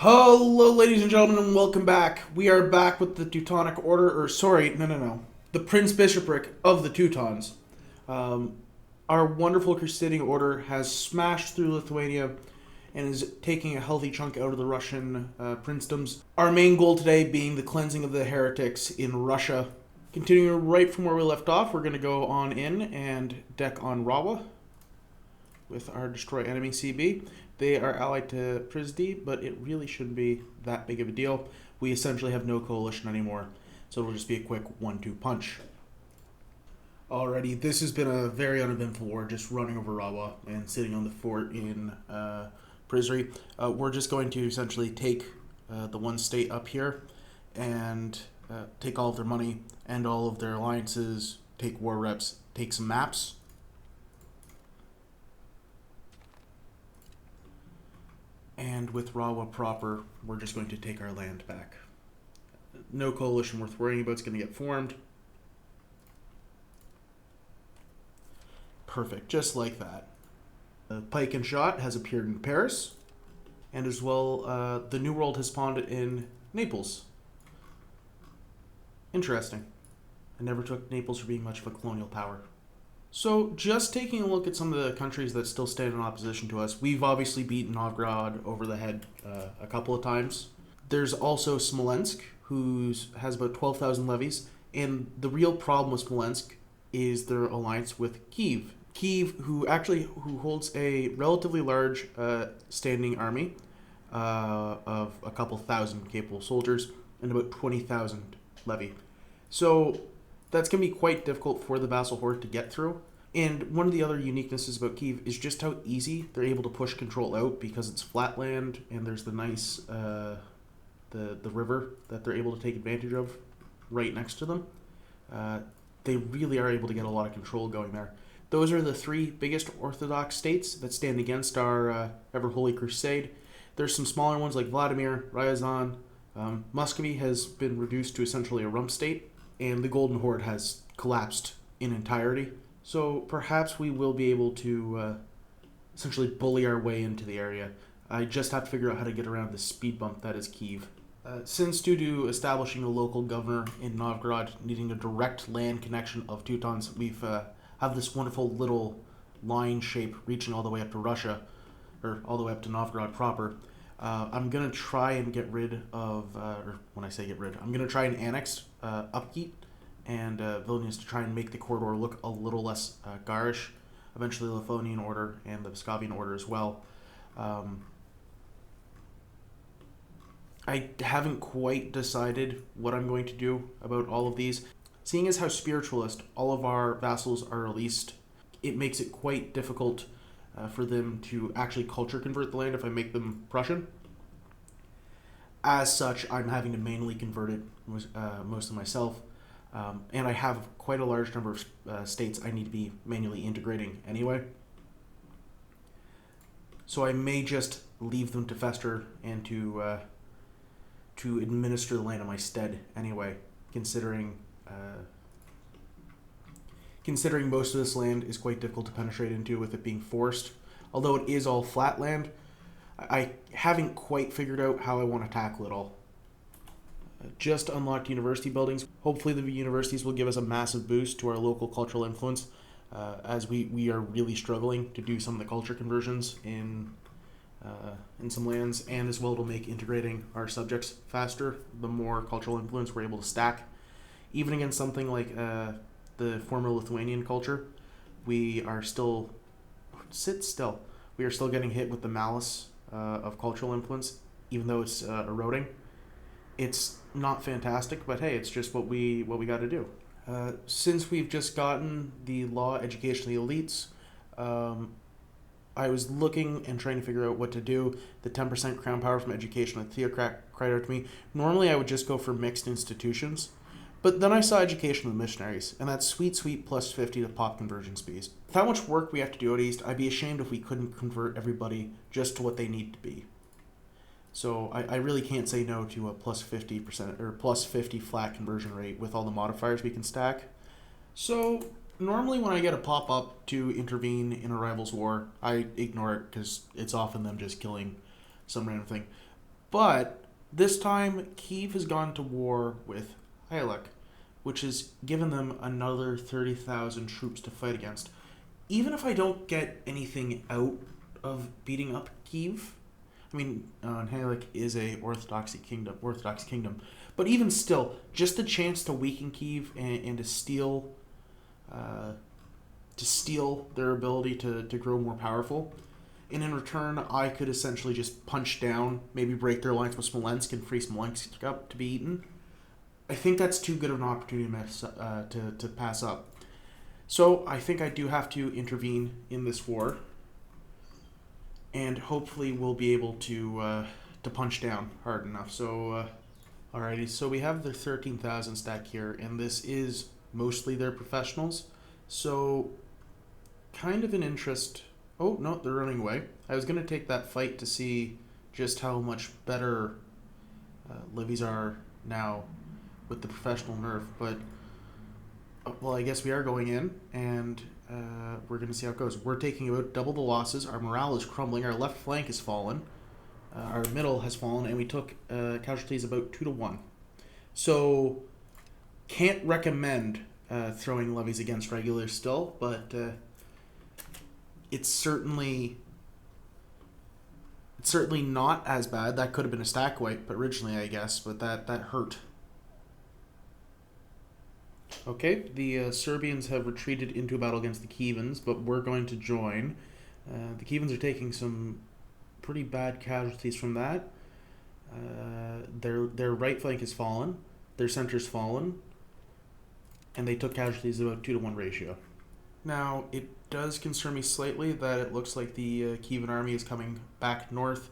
Hello, ladies and gentlemen, and welcome back. We are back with the Teutonic Order, no. The Prince Bishopric of the Teutons. Um, our wonderful crusading order has smashed through Lithuania and is taking a healthy chunk out of the Russian princedoms. Our main goal today being the cleansing of the heretics in Russia. Continuing right from where we left off, we're going to go on in and deck on Rawa with our Destroy Enemy CB. They are allied to Prizdi, but it really shouldn't be that big of a deal. We essentially have no coalition anymore, so it'll just be a quick 1-2 punch. Alrighty, this has been a very uneventful war, just running over Rawa and sitting on the fort in Prizri. We're just going to essentially take the one state up here and take all of their money and all of their alliances, take war reps, take some maps. And with Rawa proper, we're just going to take our land back. No coalition worth worrying about is going to get formed. Perfect, just like that. Pike and Shot has appeared in Paris, and as well, the New World has spawned in Naples. Interesting. I never took Naples for being much of a colonial power. So, just taking a look at some of the countries that still stand in opposition to us, we've obviously beaten Novgorod over the head a couple of times. There's also Smalinsk, who has about 12,000 levies, and the real problem with Smalinsk is their alliance with Kiev. Kiev, who holds a relatively large standing army of a couple thousand capable soldiers and about 20,000 levy. So that's going to be quite difficult for the Vassal horde to get through. And one of the other uniquenesses about Kiev is just how easy they're able to push control out because it's flat land and there's the nice the river that they're able to take advantage of right next to them. They really are able to get a lot of control going there. Those are the three biggest Orthodox states that stand against our ever-holy crusade. There's some smaller ones like Vladimir, Ryazan. Muscovy has been reduced to essentially a rump state, and the Golden Horde has collapsed in entirety. So perhaps we will be able to essentially bully our way into the area. I just have to figure out how to get around the speed bump that is Kiev. Since due to establishing a local governor in Novgorod needing a direct land connection of Teutons, we've have this wonderful little line shape reaching all the way up to Russia, or all the way up to Novgorod proper. I'm going to try and get rid of, or when I say get rid, I'm going to try and annex Upkeep and Vilnius to try and make the corridor look a little less garish. Eventually the Lithuanian Order and the Muscovian Order as well. I haven't quite decided what I'm going to do about all of these. Seeing as how spiritualist all of our vassals are released, it makes it quite difficult for them to actually culture convert the land if I make them Prussian. As such, I'm having to manually convert it most of myself, and I have quite a large number of states I need to be manually integrating anyway. So I may just leave them to fester and to administer the land in my stead anyway, considering most of this land is quite difficult to penetrate into with it being forest. Although it is all flat land, I haven't quite figured out how I want to tackle it all. Just unlocked university buildings. Hopefully the universities will give us a massive boost to our local cultural influence, as we are really struggling to do some of the culture conversions in some lands, and as well it'll make integrating our subjects faster the more cultural influence we're able to stack. Even against something like the former Lithuanian culture, we are still we are still getting hit with the malice of cultural influence, even though it's eroding. It's not fantastic, but hey, it's just what we got to do. Since we've just gotten the law education of the elites, I was looking and trying to figure out what to do. The 10% crown power from education with theocrat cried out to me. Normally I would just go for mixed institutions, but then I saw education with missionaries, and that's sweet plus 50 to pop conversion speeds. With how much work we have to do out east, I'd be ashamed if we couldn't convert everybody just to what they need to be. So I really can't say no to a plus 50% or plus 50 flat conversion rate with all the modifiers we can stack. So normally when I get a pop-up to intervene in a rival's war, I ignore it because it's often them just killing some random thing. But this time, Kiev has gone to war with Halak, which has given them another 30,000 troops to fight against. Even if I don't get anything out of beating up Kiev, I mean, Halak is a Orthodox kingdom, but even still, just the chance to weaken Kiev and to steal their ability to grow more powerful. And in return, I could essentially just punch down, maybe break their alliance with Smolensk and free Smolensk up to be eaten. I think that's too good of an opportunity to pass up. So I think I do have to intervene in this war, and hopefully we'll be able to punch down hard enough. So, alrighty, so we have the 13,000 stack here, and this is mostly their professionals. So, kind of an interest. Oh, no, they're running away. I was going to take that fight to see just how much better levies are now with the professional nerf, but, well, I guess we are going in, and we're going to see how it goes. We're taking about double the losses. Our morale is crumbling. Our left flank has fallen. Our middle has fallen, and we took casualties about 2 to 1. So, can't recommend throwing levies against regulars still, but it's certainly not as bad. That could have been a stack wipe originally, I guess, but that hurt. Okay, the Serbians have retreated into a battle against the Kievans, but we're going to join. The Kievans are taking some pretty bad casualties from that. Their right flank has fallen, their center's fallen, and they took casualties about 2 to 1 ratio. Now, it does concern me slightly that it looks like the Kievan army is coming back north,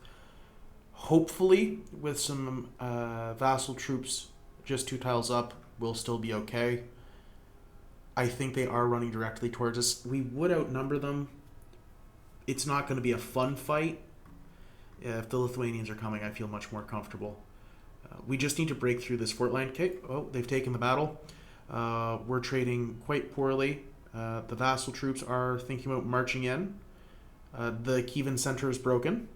hopefully with some vassal troops just 2 tiles up. We'll still be okay. I think they are running directly towards us. We would outnumber them. It's not going to be a fun fight. If the Lithuanians are coming, I feel much more comfortable. We just need to break through this fort line. Okay, oh, they've taken the battle. We're trading quite poorly. The vassal troops are thinking about marching in. The Kievan center is broken.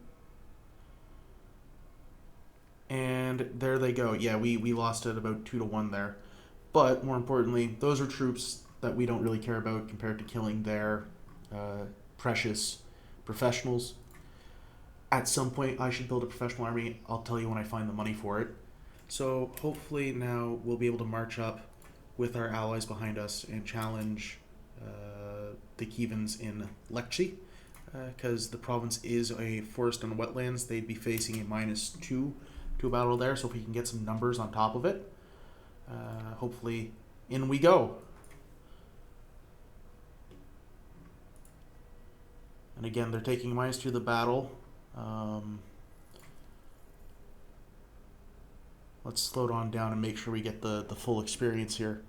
And there they go. Yeah, we lost it about 2 to 1 there. But more importantly, those are troops that we don't really care about compared to killing their precious professionals. At some point, I should build a professional army. I'll tell you when I find the money for it. So hopefully now we'll be able to march up with our allies behind us and challenge the Kievans in Lecce, because the province is a forest and wetlands. They'd be facing a -2 to a battle there, so if we can get some numbers on top of it, hopefully in we go. And again, they're taking -2 to the battle. Let's slow on down and make sure we get the full experience here.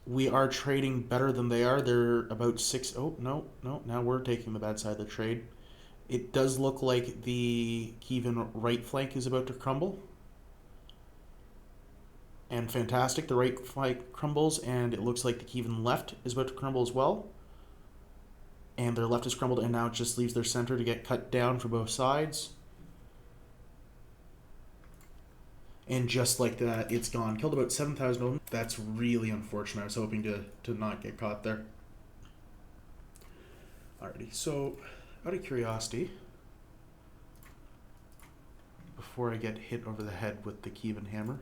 We are trading better than they are. They're about 6. Oh, no. Now we're taking the bad side of the trade. It does look like the Kievan right flank is about to crumble. And fantastic, the right flank crumbles, and it looks like the Kievan left is about to crumble as well. And their left has crumbled, and now it just leaves their center to get cut down from both sides. And just like that, it's gone. Killed about 7,000 of them. That's really unfortunate. I was hoping to not get caught there. Alrighty, so out of curiosity, before I get hit over the head with the Kievan hammer,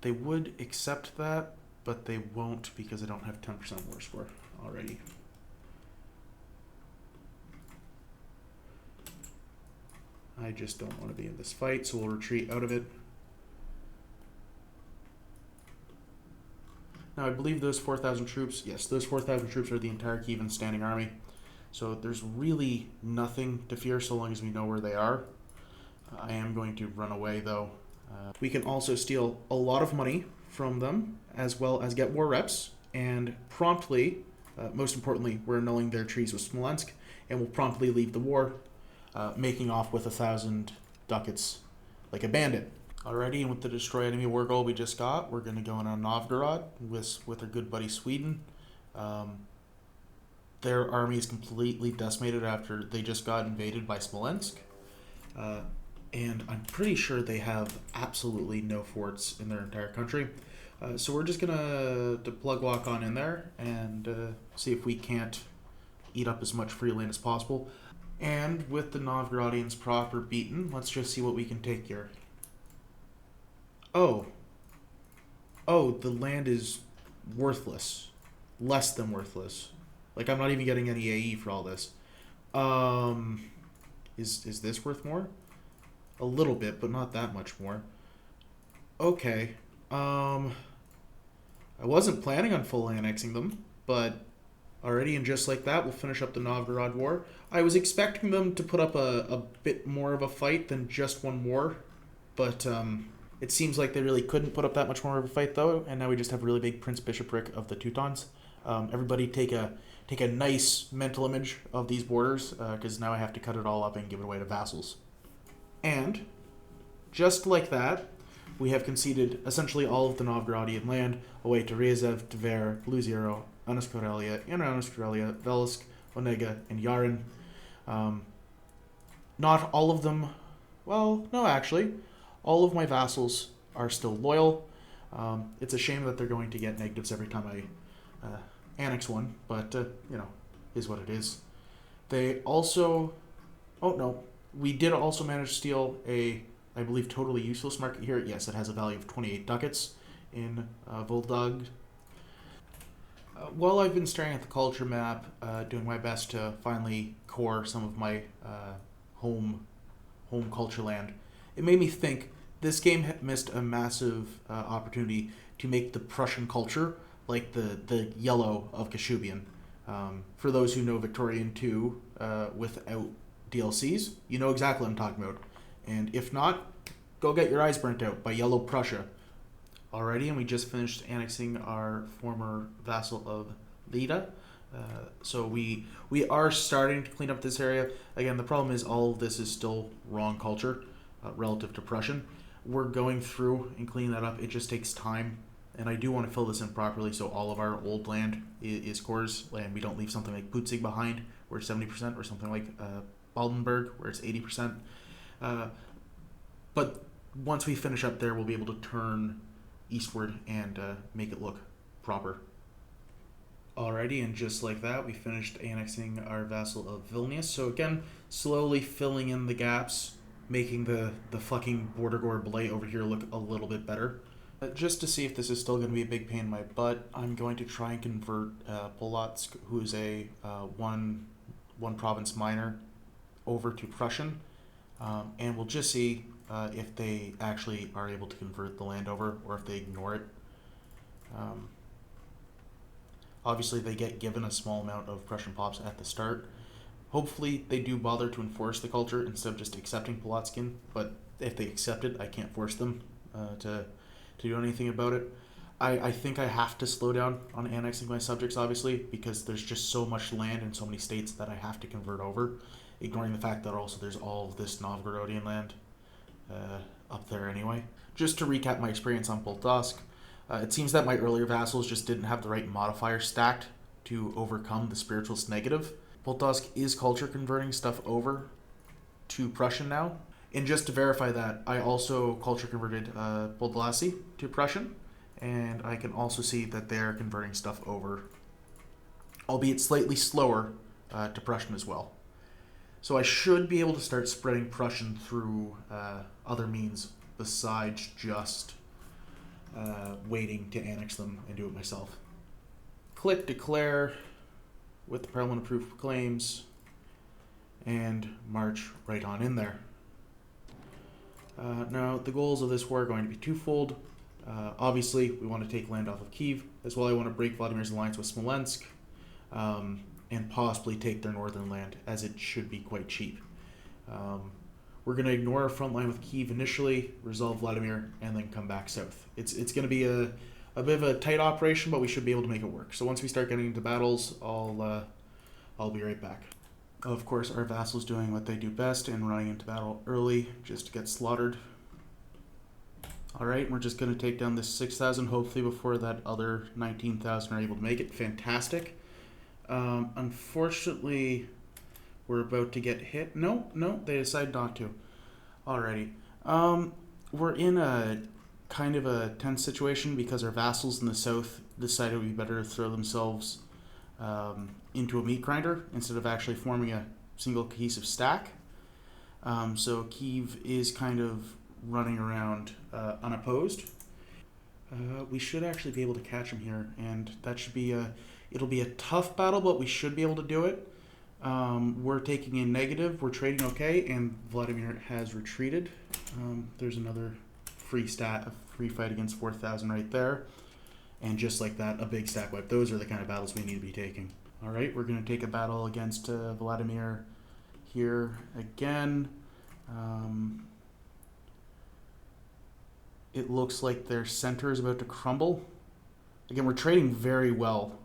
they would accept that, but they won't because I don't have 10% war score already. I just don't want to be in this fight, so we'll retreat out of it. Now, I believe those 4,000 troops, yes, those 4,000 troops are the entire Kievan standing army. So there's really nothing to fear so long as we know where they are. I am going to run away, though. We can also steal a lot of money from them, as well as get war reps, and promptly, most importantly, we're annulling their treaties with Smolensk, and we'll promptly leave the war, making off with 1,000 ducats like a bandit. Alrighty, and with the destroy enemy war goal we just got, we're going to go in on Novgorod with our good buddy Sweden. Their army is completely decimated after they just got invaded by Smolensk. And I'm pretty sure they have absolutely no forts in their entire country. So we're just gonna plug walk on in there and see if we can't eat up as much free land as possible. And with the Novgorodians proper beaten, let's just see what we can take here. Oh, the land is worthless, less than worthless. Like I'm not even getting any AE for all this. Is this worth more? A little bit, but not that much more. Okay. I wasn't planning on full annexing them, but already and just like that, we'll finish up the Novgorod War. I was expecting them to put up a bit more of a fight than just one war, but it seems like they really couldn't put up that much more of a fight though, and now we just have a really big Prince Bishopric of the Teutons. Everybody take a nice mental image of these borders, because now I have to cut it all up and give it away to vassals. And just like that, we have conceded essentially all of the Novgorodian land away to Ryazov, Tver, Blue Zero, Anus Karelia, Inner Anus Karelia, Velsk, Onega, and Yaren. Not all of them, well, no, actually, all of my vassals are still loyal. It's a shame that they're going to get negatives every time I annex one, but, is what it is. They also, oh no, we did also manage to steal a, I believe, totally useless market here. Yes, it has a value of 28 ducats in Voldag. While I've been staring at the culture map, doing my best to finally core some of my home culture land, it made me think this game had missed a massive opportunity to make the Prussian culture like the yellow of Kashubian. For those who know Victorian 2 without DLCs, you know exactly what I'm talking about. And if not, go get your eyes burnt out by Yellow Prussia. Alrighty, and we just finished annexing our former vassal of Lida. So we are starting to clean up this area. Again, the problem is all of this is still wrong culture relative to Prussian. We're going through and cleaning that up. It just takes time. And I do want to fill this in properly so all of our old land is cores, and we don't leave something like Putzig behind, where it's 70%, or something like Baldenberg, where it's 80%. But once we finish up there, we'll be able to turn eastward and make it look proper. Alrighty, and just like that, we finished annexing our vassal of Vilnius. So again, slowly filling in the gaps, making the fucking border blade over here look a little bit better. Just to see if this is still going to be a big pain in my butt, I'm going to try and convert Polotsk, who's a one province minor, over to Prussian, and we'll just see if they actually are able to convert the land over or if they ignore it. Obviously, they get given a small amount of Prussian pops at the start. Hopefully, they do bother to enforce the culture instead of just accepting Polotskin, but if they accept it, I can't force them to do anything about it. I think I have to slow down on annexing my subjects, obviously, because there's just so much land in so many states that I have to convert over, ignoring the fact that also there's all of this Novgorodian land up there anyway. Just to recap my experience on Polotsk, it seems that my earlier vassals just didn't have the right modifier stacked to overcome the spiritualist negative. Polotsk is culture converting stuff over to Prussian now. And just to verify that, I also culture converted Podlasie to Prussian, and I can also see that they're converting stuff over, albeit slightly slower, to Prussian as well. So I should be able to start spreading Prussian through other means besides just waiting to annex them and do it myself. Click declare with the Parliament approved claims, and march right on in there. Now, the goals of this war are going to be twofold. Obviously, we want to take land off of Kiev. As well, I want to break Vladimir's alliance with Smalinsk, and possibly take their northern land, as it should be quite cheap. We're going to ignore our front line with Kiev initially, resolve Vladimir, and then come back south. It's going to be a bit of a tight operation, but we should be able to make it work. So once we start getting into battles, I'll be right back. Of course, our vassal's doing what they do best and running into battle early just to get slaughtered. Alright, we're just going to take down this 6,000, hopefully before that other 19,000 are able to make it. Fantastic. Unfortunately, we're about to get hit. No, they decide not to. Alrighty. We're in a kind of a tense situation because our vassals in the south decided it would be better to throw themselves into a meat grinder instead of actually forming a single cohesive stack. So Kiev is kind of running around unopposed. We should actually be able to catch him here, and that should be it'll be a tough battle, but we should be able to do it. We're taking a negative, we're trading okay, and Vladimir has retreated. There's another free fight against 4,000 right there. And just like that, a big stack wipe. Those are the kind of battles we need to be taking. Alright, we're going to take a battle against Vladimir here again. It looks like their center is about to crumble. Again, we're trading very well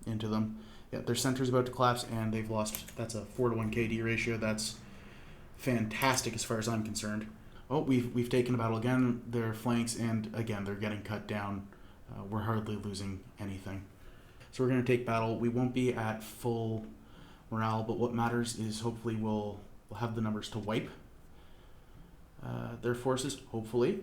into them. Yeah, their center is about to collapse, and they've lost. That's a 4-to-1 KD ratio. That's fantastic as far as I'm concerned. Oh, we've taken a battle again. Their flanks, and again, they're getting cut down. We're hardly losing anything. So we're going to take battle. We won't be at full morale, but what matters is hopefully we'll have the numbers to wipe their forces, hopefully.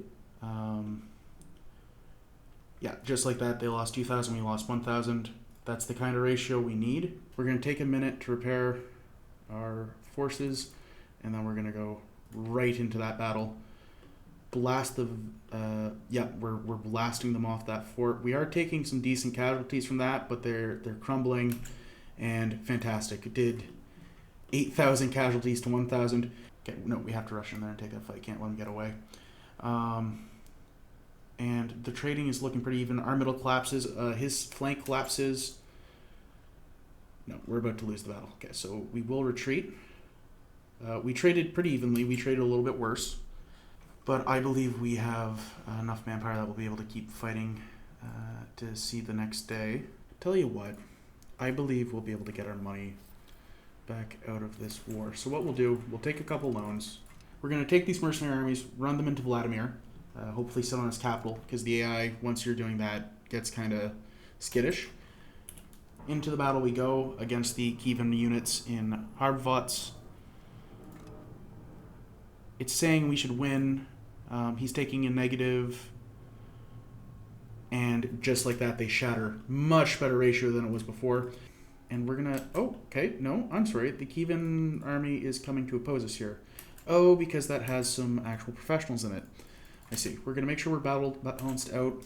Yeah, just like that, they lost 2,000, we lost 1,000. That's the kind of ratio we need. We're going to take a minute to repair our forces, and then we're going to go right into that battle. Blast the... we're blasting them off that fort. We are taking some decent casualties from that, but they're crumbling, and fantastic. It did 8,000 casualties to 1,000. Okay, no, we have to rush in there and take that fight. Can't let them get away. And the trading is looking pretty even. Our middle collapses. His flank collapses. No, we're about to lose the battle. Okay, so we will retreat. We traded pretty evenly. We traded a little bit worse. But I believe we have enough manpower that we'll be able to keep fighting to see the next day. Tell you what, I believe we'll be able to get our money back out of this war. So what we'll do, we'll take a couple loans. We're going to take these mercenary armies, run them into Vladimir, hopefully sit on his capital, because the AI, once you're doing that, gets kind of skittish. Into the battle we go against the Kievan units in Harbvots. It's saying we should win. He's taking a negative. And just like that, they shatter. Much better ratio than it was before. And we're going to... Oh, okay. No, I'm sorry. The Kievan army is coming to oppose us here. Oh, because that has some actual professionals in it. I see. We're going to make sure we're balanced out.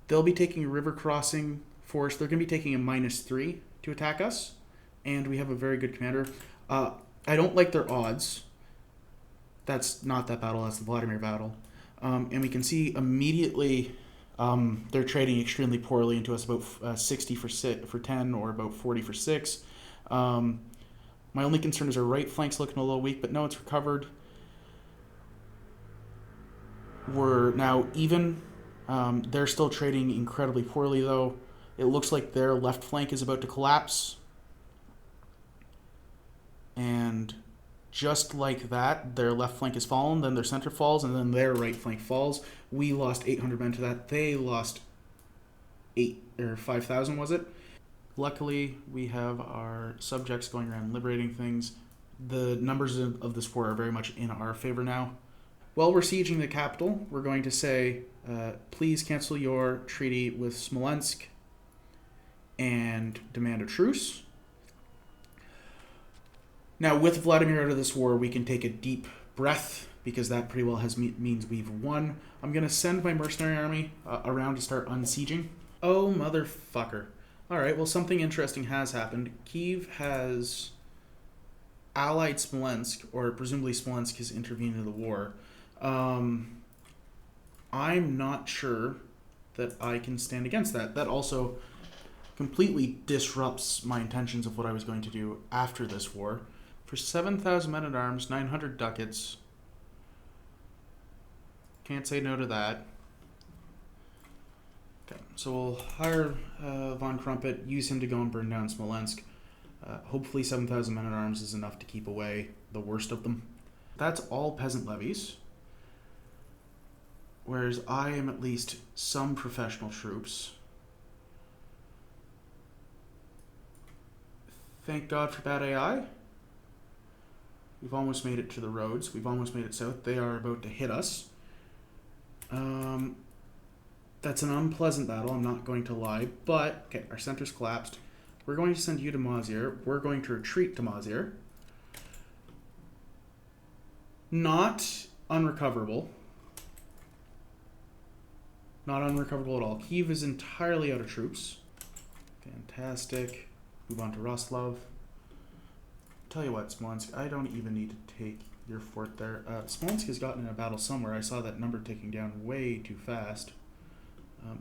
They'll be taking a river crossing force. They're going to be taking a -3 to attack us. And we have a very good commander. I don't like their odds. That's not that battle. That's the Vladimir battle. And we can see immediately they're trading extremely poorly into us, about 60 for 10 or about 40 for 6. My only concern is our right flank's looking a little weak, but no, it's recovered. We're now even. They're still trading incredibly poorly, though. It looks like their left flank is about to collapse. And just like that, their left flank is fallen, then their center falls, and then their right flank falls. We lost 800 men to that. They lost 5,000, was it? Luckily, we have our subjects going around liberating things. The numbers of this war are very much in our favor now. While we're sieging the capital, we're going to say, please cancel your treaty with Smalinsk and demand a truce. Now, with Vladimir out of this war, we can take a deep breath, because that pretty well means we've won. I'm going to send my mercenary army around to start unsieging. Oh, motherfucker. Alright, well, something interesting has happened. Kiev has allied Smalinsk, or presumably Smalinsk has intervened in the war. I'm not sure that I can stand against that. That also completely disrupts my intentions of what I was going to do after this war. For 7,000 men-at-arms, 900 ducats. Can't say no to that. Okay, so we'll hire Von Crumpet, use him to go and burn down Smolensk. Hopefully 7,000 men-at-arms is enough to keep away the worst of them. That's all peasant levies. Whereas I am at least some professional troops. Thank God for bad AI. We've almost made it to the roads. We've almost made it south. They are about to hit us. That's an unpleasant battle, I'm not going to lie. But, okay, our center's collapsed. We're going to send you to Mazir. We're going to retreat to Mazir. Not unrecoverable. Not unrecoverable at all. Kiev is entirely out of troops. Fantastic. Move on to Roslov. Tell you what, Smalinsk, I don't even need to take your fort there. Smalinsk has gotten in a battle somewhere. I saw that number ticking down way too fast.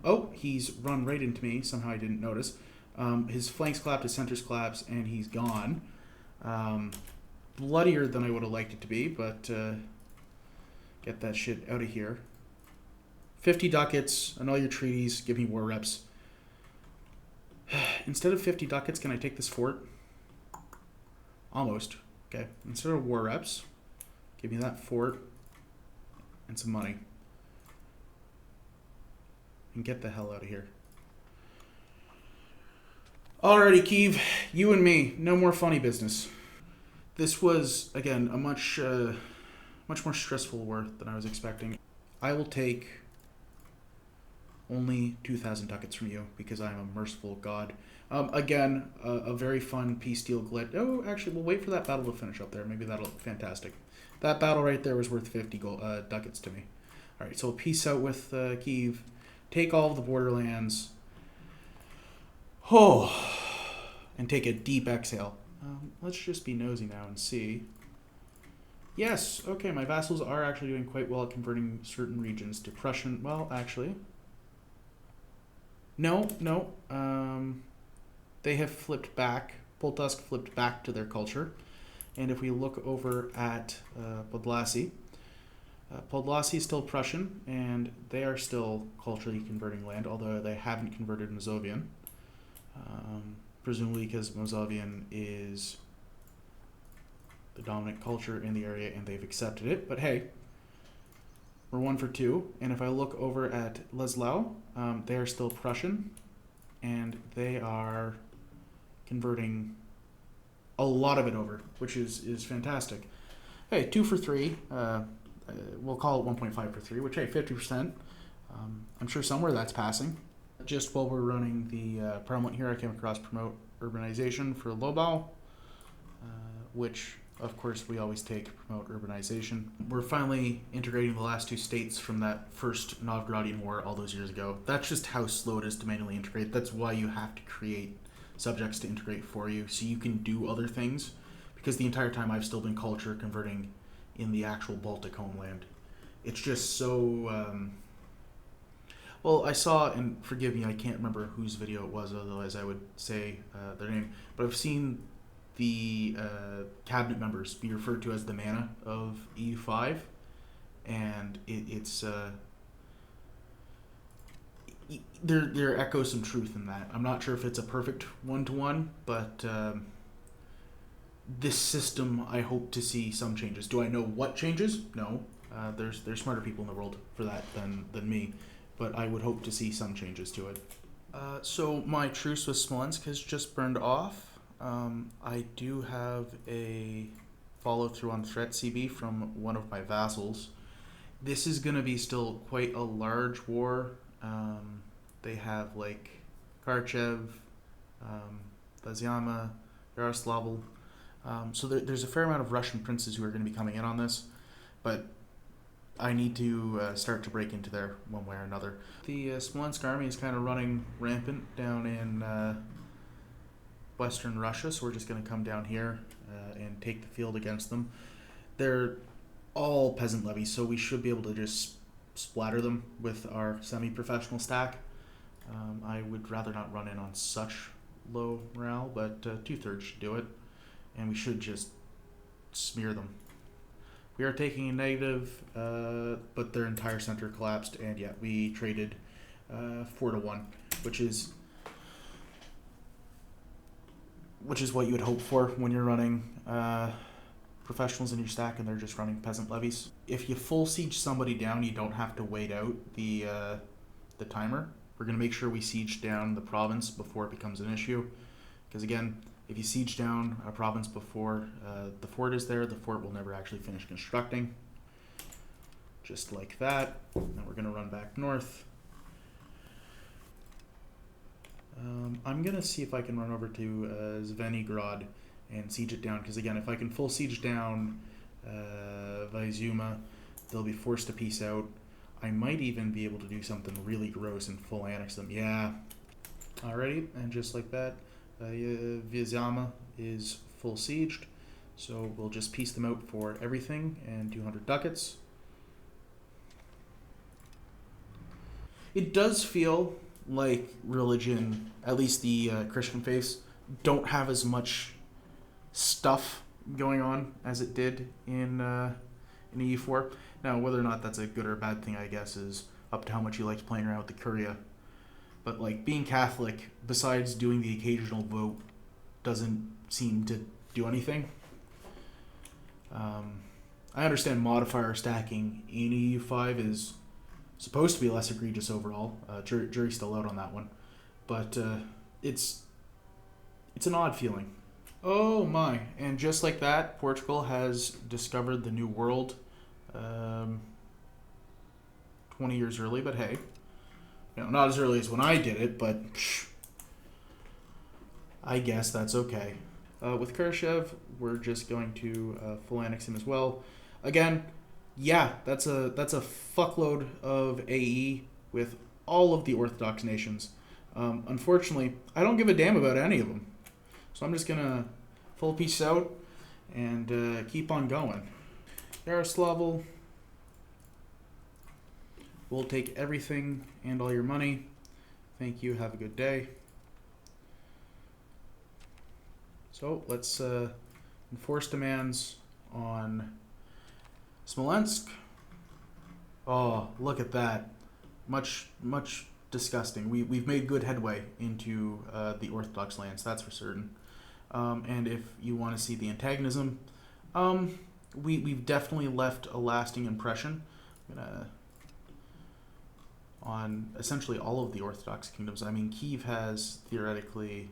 Oh, he's run right into me. Somehow I didn't notice. His flanks collapsed, his centers collapsed, and he's gone. Bloodier than I would have liked it to be, but get that shit out of here. 50 ducats, annul your treaties, give me war reps. Instead of 50 ducats, can I take this fort? Almost. Okay. Instead of war reps, give me that fort and some money. And get the hell out of here. Alrighty, Kiev, you and me, no more funny business. This was, again, a much more stressful war than I was expecting. I will take only 2,000 ducats from you because I'm a merciful god. Again, a very fun peace deal glitch. Oh, actually, we'll wait for that battle to finish up there. Maybe that'll look fantastic. That battle right there was worth 50 ducats to me. Alright, so we'll peace out with Kiev. Take all of the borderlands. Oh, and take a deep exhale. Let's just be nosy now and see. Yes, okay, my vassals are actually doing quite well at converting certain regions to Prussian. Well, actually, no. They have flipped back. Poltusk flipped back to their culture. And if we look over at Podlasie, Podlasie is still Prussian, and they are still culturally converting land, although they haven't converted Mazovian. Presumably because Mazovian is the dominant culture in the area and they've accepted it. But hey, we're 1 for 2. And if I look over at Leslau, they are still Prussian, and they are converting a lot of it over, which is fantastic. Hey, 2 for 3. We'll call it 1.5 for 3, which, hey, 50%. I'm sure somewhere that's passing. Just while we're running the parliament here, I came across promote urbanization for Lobau, which, of course, we always take promote urbanization. We're finally integrating the last 2 states from that first Novgorodian war all those years ago. That's just how slow it is to manually integrate. That's why you have to create subjects to integrate for you, so you can do other things, because the entire time I've still been culture converting in the actual Baltic homeland. It's just so... Well, I saw, and forgive me, I can't remember whose video it was, otherwise I would say their name, but I've seen the cabinet members be referred to as the mana of EU5, and there echoes some truth in that. I'm not sure if it's a perfect one-to-one, but this system, I hope to see some changes. Do I know what changes? No. There's smarter people in the world for that than me. But I would hope to see some changes to it. So my truce with Smalinsk has just burned off. I do have a follow-through on threat CB from one of my vassals. This is going to be still quite a large war. They have like Kharchev, Vazyama, Yaroslavl. So there's a fair amount of Russian princes who are going to be coming in on this. But I need to start to break into there one way or another. The Smolensk army is kind of running rampant down in western Russia, so we're just going to come down here and take the field against them. They're all peasant levies, so we should be able to just splatter them with our semi-professional stack. I would rather not run in on such low morale, but 2/3 should do it, and we should just smear them. We are taking a negative, but their entire center collapsed, and yeah, we traded 4-1, which is what you would hope for when you're running professionals in your stack and they're just running peasant levies. If you full siege somebody down, you don't have to wait out the timer. We're going to make sure we siege down the province before it becomes an issue, because again, if you siege down a province before the fort is there, the fort will never actually finish constructing. Just like that. Now we're going to run back north. I'm going to see if I can run over to Zvenigrad and siege it down, because again, if I can full siege down Vyzuma, they'll be forced to peace out. I might even be able to do something really gross and full annex them. Yeah. Alrighty, and just like that, Vyzama is full sieged, so we'll just piece them out for everything and 200 ducats. It does feel like religion, at least the Christian faiths, don't have as much stuff going on as it did in EU4. Now, whether or not that's a good or bad thing, I guess, is up to how much you like playing around with the Curia. But, like, being Catholic, besides doing the occasional vote, doesn't seem to do anything. I understand modifier stacking in EU5 is supposed to be less egregious overall. Jury's still out on that one. But it's an odd feeling. Oh my. And just like that, Portugal has discovered the New World 20 years early, but hey. You know, not as early as when I did it, but I guess that's okay. With Khrushchev, we're just going to full annex him as well. Again, yeah, that's a fuckload of AE with all of the Orthodox nations. Unfortunately, I don't give a damn about any of them. So I'm just going to full peace out and keep on going. Yaroslavl, we'll take everything and all your money. Thank you. Have a good day. So let's enforce demands on Smalinsk. Oh, look at that. Much disgusting. We've made good headway into the Orthodox lands, that's for certain. And if you want to see the antagonism, we've definitely left a lasting impression on essentially all of the Orthodox kingdoms. I mean, Kiev has theoretically,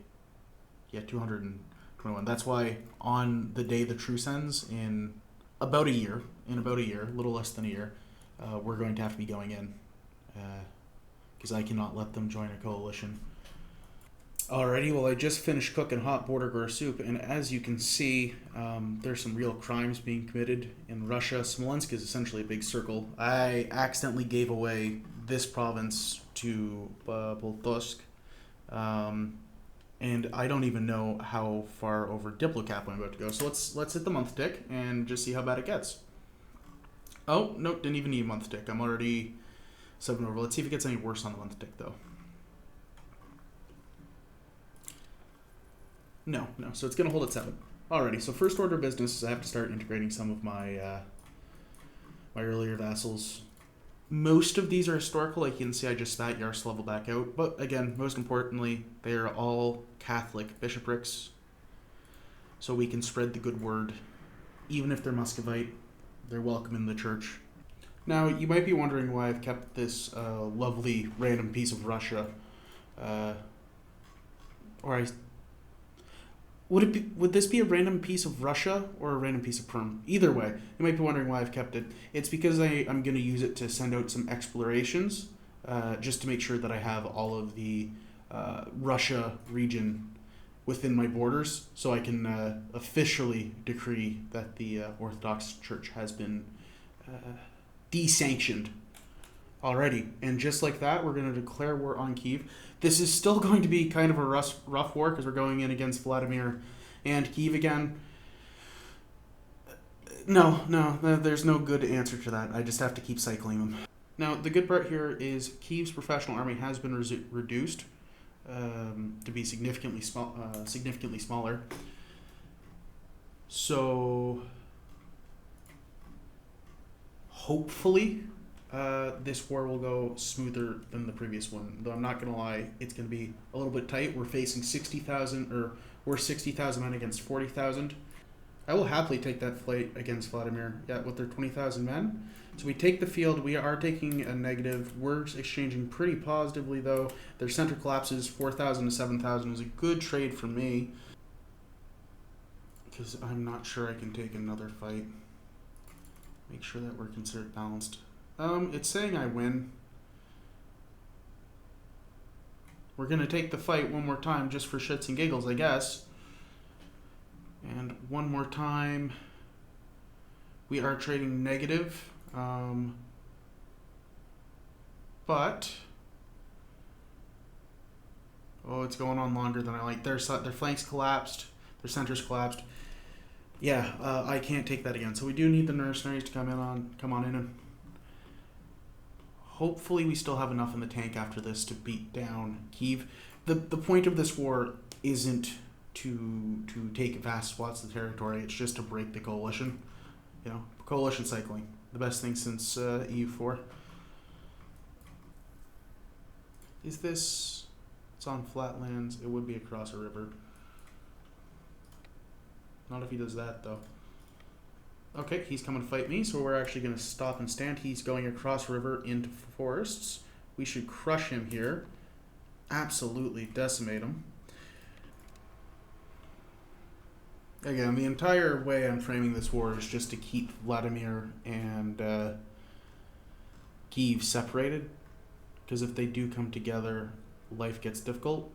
221. That's why on the day the truce ends in about a year, a little less than a year, we're going to have to be going in, because I cannot let them join a coalition. Alrighty, well, I just finished cooking hot border soup, and as you can see, there's some real crimes being committed in Russia. Smolensk is essentially a big circle. I accidentally gave away this province to Boltosk, and I don't even know how far over Diplocap I'm about to go. So let's hit the month tick and just see how bad it gets. Oh, no, didn't even need a month tick. I'm already 7 over. Let's see if it gets any worse on the month tick, though. No, so it's going to hold at 7. Alrighty, so first order of business is I have to start integrating some of my my earlier vassals. Most of these are historical, like you can see I just spat Yaroslavl back out, but again, most importantly, they are all Catholic bishoprics, so we can spread the good word. Even if they're Muscovite, they're welcome in the church. Now, you might be wondering why I've kept this lovely random piece of Russia, Would this be a random piece of Russia or a random piece of Perm? Either way, you might be wondering why I've kept it. It's because I'm going to use it to send out some explorations, just to make sure that I have all of the Russia region within my borders, so I can officially decree that the Orthodox Church has been desanctioned already. And just like that, we're going to declare war on Kiev. This is still going to be kind of a rough war because we're going in against Vladimir and Kiev again. No, there's no good answer to that. I just have to keep cycling them. Now, the good part here is Kiev's professional army has been reduced to be significantly smaller. So, hopefully, this war will go smoother than the previous one. Though I'm not going to lie, it's going to be a little bit tight. We're facing 60,000, or we're 60,000 men against 40,000. I will happily take that fight against Vladimir, with their 20,000 men. So we take the field. We are taking a negative. We're exchanging pretty positively, though. Their center collapses 4,000 to 7,000 is a good trade for me. Because I'm not sure I can take another fight. Make sure that we're considered balanced. It's saying I win. We're going to take the fight one more time just for shits and giggles, I guess. And one more time. We are trading negative. But... oh, it's going on longer than I like. Their flanks collapsed. Their centers collapsed. Yeah, I can't take that again. So we do need the mercenaries to come on in, and hopefully we still have enough in the tank after this to beat down Kiev. The point of this war isn't to take vast swaths of the territory. It's just to break the coalition. You know, coalition cycling, the best thing since EU4. Is this? It's on flatlands. It would be across a river. Not if he does that, though. Okay, he's coming to fight me, so we're actually going to stop and stand. He's going across river into forests. We should crush him here. Absolutely decimate him. Again, the entire way I'm framing this war is just to keep Vladimir and Kiev separated. Because if they do come together, life gets difficult.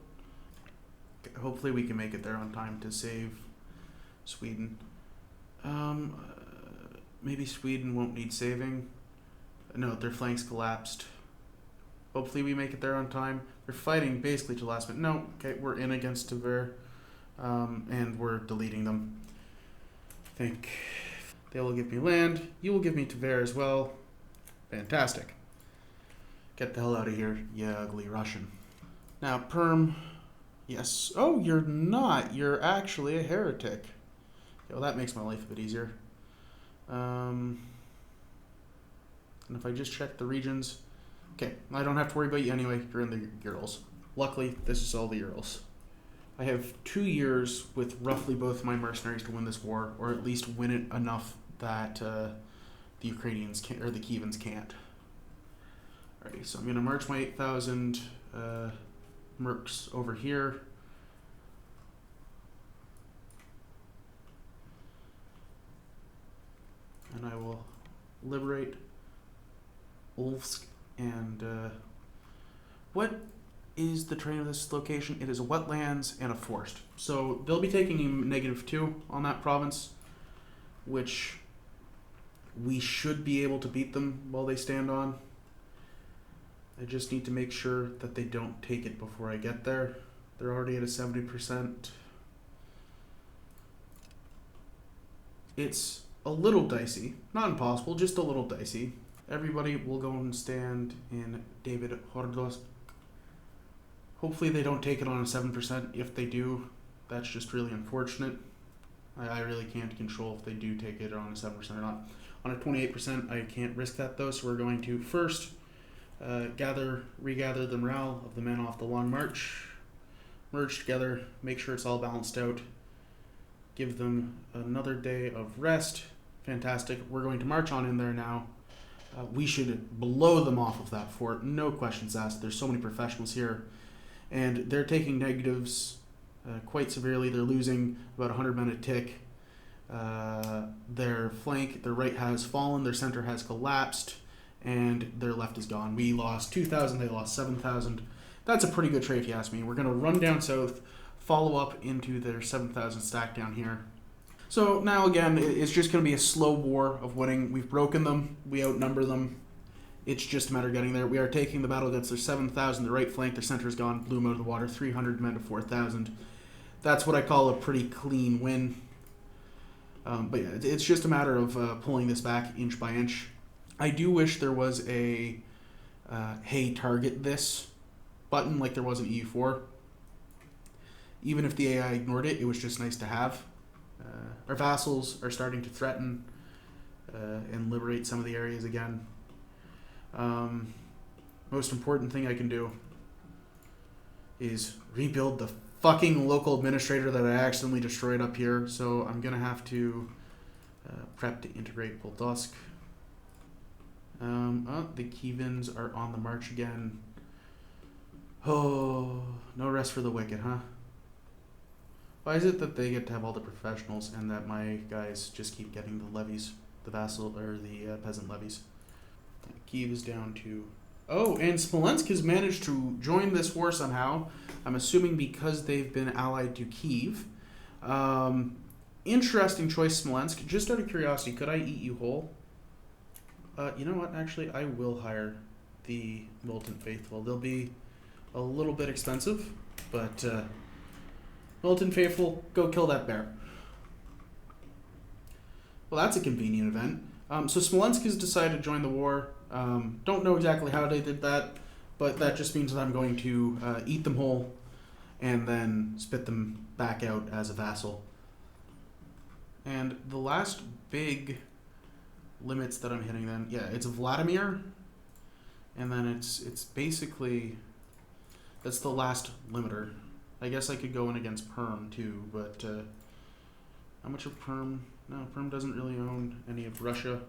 Hopefully we can make it there on time to save Sweden. Maybe Sweden won't need saving. No, their flanks collapsed. Hopefully we make it there on time. They're fighting basically to last minute. No, okay, we're in against Tver, and we're deleting them. I think they will give me land. You will give me Tver as well. Fantastic. Get the hell out of here, you ugly Russian. Now, Perm. Yes. Oh, you're not. You're actually a heretic. Well, that makes my life a bit easier. And if I just check the regions... okay, I don't have to worry about you anyway. You're in the Urals. Luckily, this is all the Urals. I have 2 years with roughly both my mercenaries to win this war, or at least win it enough that the Ukrainians can't, or the Kievans can't. Alrighty, so I'm going to march my 8,000 mercs over here. And I will liberate Ulfsk and what is the terrain of this location? It is a wetlands and a forest. So they'll be taking -2 on that province, which we should be able to beat them while they stand on. I just need to make sure that they don't take it before I get there. They're already at a 70%. It's a little dicey. Not impossible, just a little dicey. Everybody will go and stand in David Hordosk. Hopefully they don't take it on a 7%. If they do, that's just really unfortunate. I really can't control if they do take it on a 7% or not. On a 28%, I can't risk that though, so we're going to first regather the morale of the men off the long march, merge together, make sure it's all balanced out, give them another day of rest. Fantastic. We're going to march on in there now. We should blow them off of that fort, no questions asked. There's so many professionals here, and they're taking negatives quite severely. They're losing about 100 men a tick. Their flank, their right has fallen, their center has collapsed, and their left is gone. We lost 2,000, they lost 7,000. That's a pretty good trade if you ask me. We're going to run down south, follow up into their 7,000 stack down here. So now again, it's just going to be a slow war of winning. We've broken them, we outnumber them. It's just a matter of getting there. We are taking the battle against their 7,000, the right flank, their center is gone, blew them out of the water, 300 men to 4,000. That's what I call a pretty clean win. But yeah, it's just a matter of pulling this back inch by inch. I do wish there was a hey, target this button like there was in EU4. Even if the AI ignored it, it was just nice to have. Our vassals are starting to threaten and liberate some of the areas again. Most important thing I can do is rebuild the fucking local administrator that I accidentally destroyed up here. So I'm gonna have to prep to integrate Poldosk. The Kievans are on the march again. Oh, no rest for the wicked, huh? Why is it that they get to have all the professionals and that my guys just keep getting the levies, the vassal or the peasant levies? Kiev is down to... Oh, and Smalinsk has managed to join this war somehow. I'm assuming because they've been allied to Kiev. Interesting choice, Smalinsk. Just out of curiosity, could I eat you whole? You know what? Actually, I will hire the Militant Faithful. They'll be a little bit expensive, but Militant Faithful, go kill that bear. Well, that's a convenient event. So Smolensk has decided to join the war. Don't know exactly how they did that, but that just means that I'm going to eat them whole and then spit them back out as a vassal. And the last big limits that I'm hitting then, yeah, it's Vladimir, and then it's basically, that's the last limiter. I guess I could go in against Perm too, but how much of Perm? No, Perm doesn't really own any of Russia.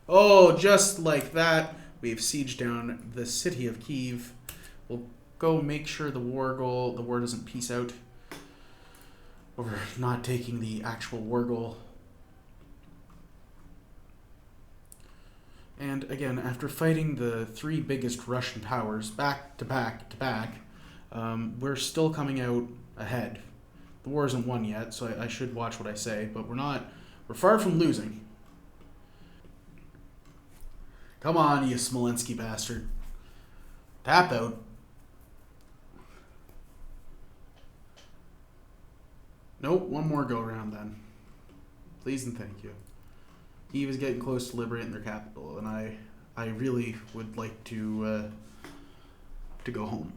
Oh, just like that, we've sieged down the city of Kiev. We'll go make sure the war doesn't peace out over not taking the actual war goal. And again, after fighting the three biggest Russian powers back to back to back, we're still coming out ahead. The war isn't won yet, so I should watch what I say, but we're far from losing. Come on, you Smolensky bastard. Tap out. Nope, one more go around then. Please and thank you. Kiev is getting close to liberating their capital, and I really would like to go home.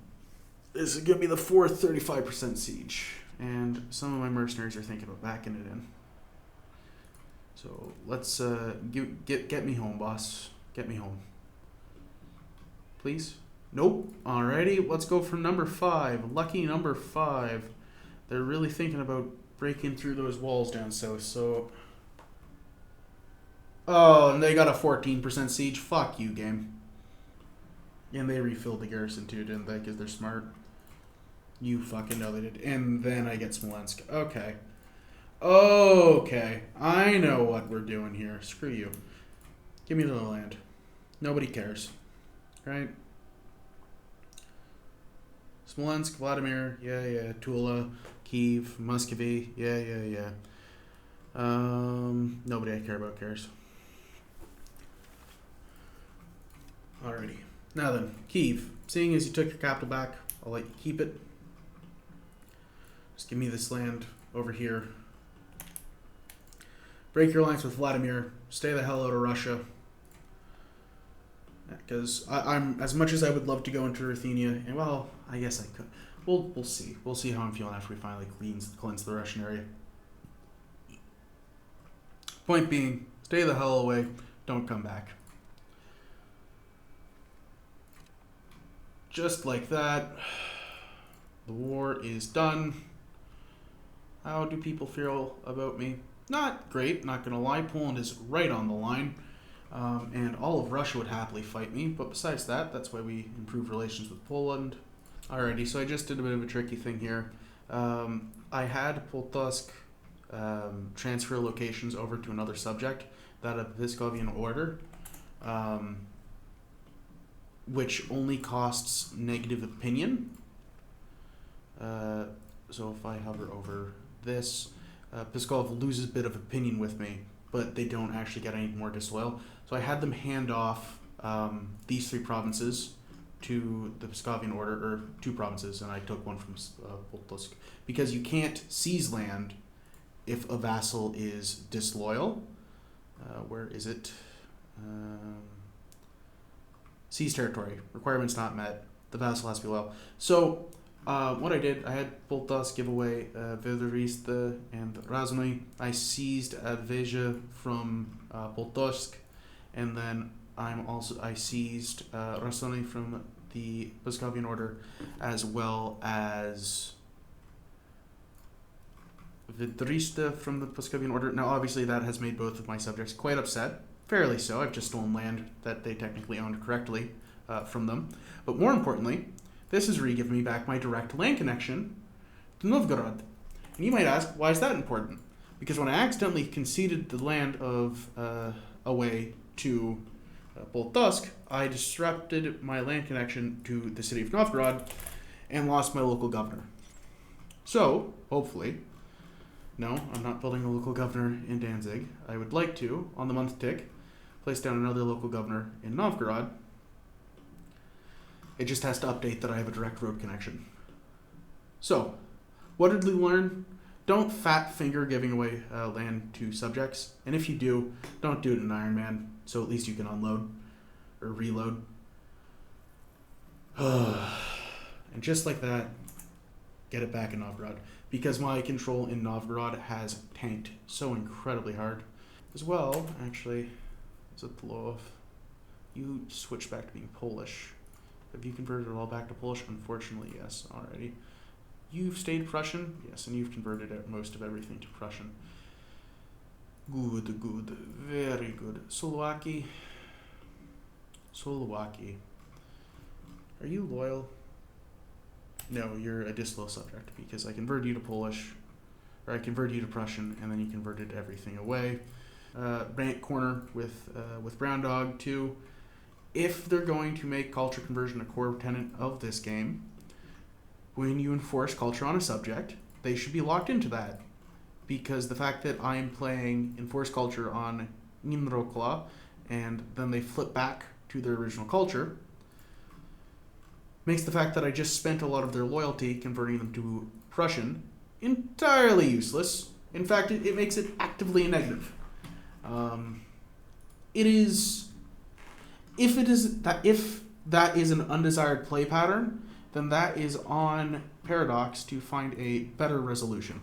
This is going to be the fourth 35% siege, and some of my mercenaries are thinking about backing it in. So let's get me home, boss. Get me home. Please? Nope. Alrighty, let's go for number 5. Lucky number 5. They're really thinking about breaking through those walls down south, so... Oh, and they got a 14% siege. Fuck you, game. And they refilled the garrison too, didn't they? Because they're smart. You fucking know they did. And then I get Smolensk. Okay. Okay. I know what we're doing here. Screw you. Give me the land. Nobody cares. Right? Smolensk, Vladimir, yeah. Tula, Kiev, Muscovy, yeah. Nobody I care about cares. Alrighty. Now then, Kiev. Seeing as you took your capital back, I'll let you keep it. Just give me this land over here. Break your alliance with Vladimir. Stay the hell out of Russia. Because I'm as much as I would love to go into Ruthenia, and well, I guess I could. We'll see. We'll see how I'm feeling after we finally cleanse the Russian area. Point being, stay the hell away. Don't come back. Just like that, the war is done. How do people feel about me? Not great, not gonna lie. Poland is right on the line. And all of Russia would happily fight me, but besides that, that's why we improve relations with Poland. Alrighty, so I just did a bit of a tricky thing here. I had Poltosk transfer locations over to another subject, that of Viscovian Order, which only costs negative opinion. So if I hover over this, Pskov loses a bit of opinion with me, but they don't actually get any more disloyal. So I had them hand off these 3 provinces to the Pskovian Order, or 2 provinces, and I took one from Poltosk. Because you can't seize land if a vassal is disloyal. Where is it? Seize territory. Requirements not met. The vassal has to be loyal. So what I did, I had Poltosk give away Vedoriste and Razny. I seized Adveja from Poltosk, and then I seized Razny from the Pskovian Order, as well as Vedoriste from the Pskovian Order. Now, obviously, that has made both of my subjects quite upset. Fairly so. I've just stolen land that they technically owned correctly from them. But more importantly, this has re-given me back my direct land connection to Novgorod. And you might ask, why is that important? Because when I accidentally conceded the land of away to Boltusk, I disrupted my land connection to the city of Novgorod and lost my local governor. So, hopefully, no, I'm not building a local governor in Danzig. I would like to, on the month tick, place down another local governor in Novgorod. It just has to update that I have a direct road connection. So, what did we learn? Don't fat finger giving away land to subjects. And if you do, don't do it in Iron Man, so at least you can unload or reload. And just like that, get it back in Novgorod. Because my control in Novgorod has tanked so incredibly hard. As well, actually, is it Lov? You switched back to being Polish. Have you converted it all back to Polish? Unfortunately, yes, already. You've stayed Prussian? Yes, and you've converted most of everything to Prussian. Good, very good. Solowaki. Are you loyal? No, you're a disloyal subject because I converted you to Polish, or I converted you to Prussian, and then you converted everything away. Rant corner with Brown Dog too. If they're going to make culture conversion a core tenet of this game, when you enforce culture on a subject, they should be locked into that. Because the fact that I am playing enforce culture on Nimrokla, and then they flip back to their original culture, makes the fact that I just spent a lot of their loyalty converting them to Prussian entirely useless. In fact, it makes it actively a negative. If that is an undesired play pattern, then that is on Paradox to find a better resolution.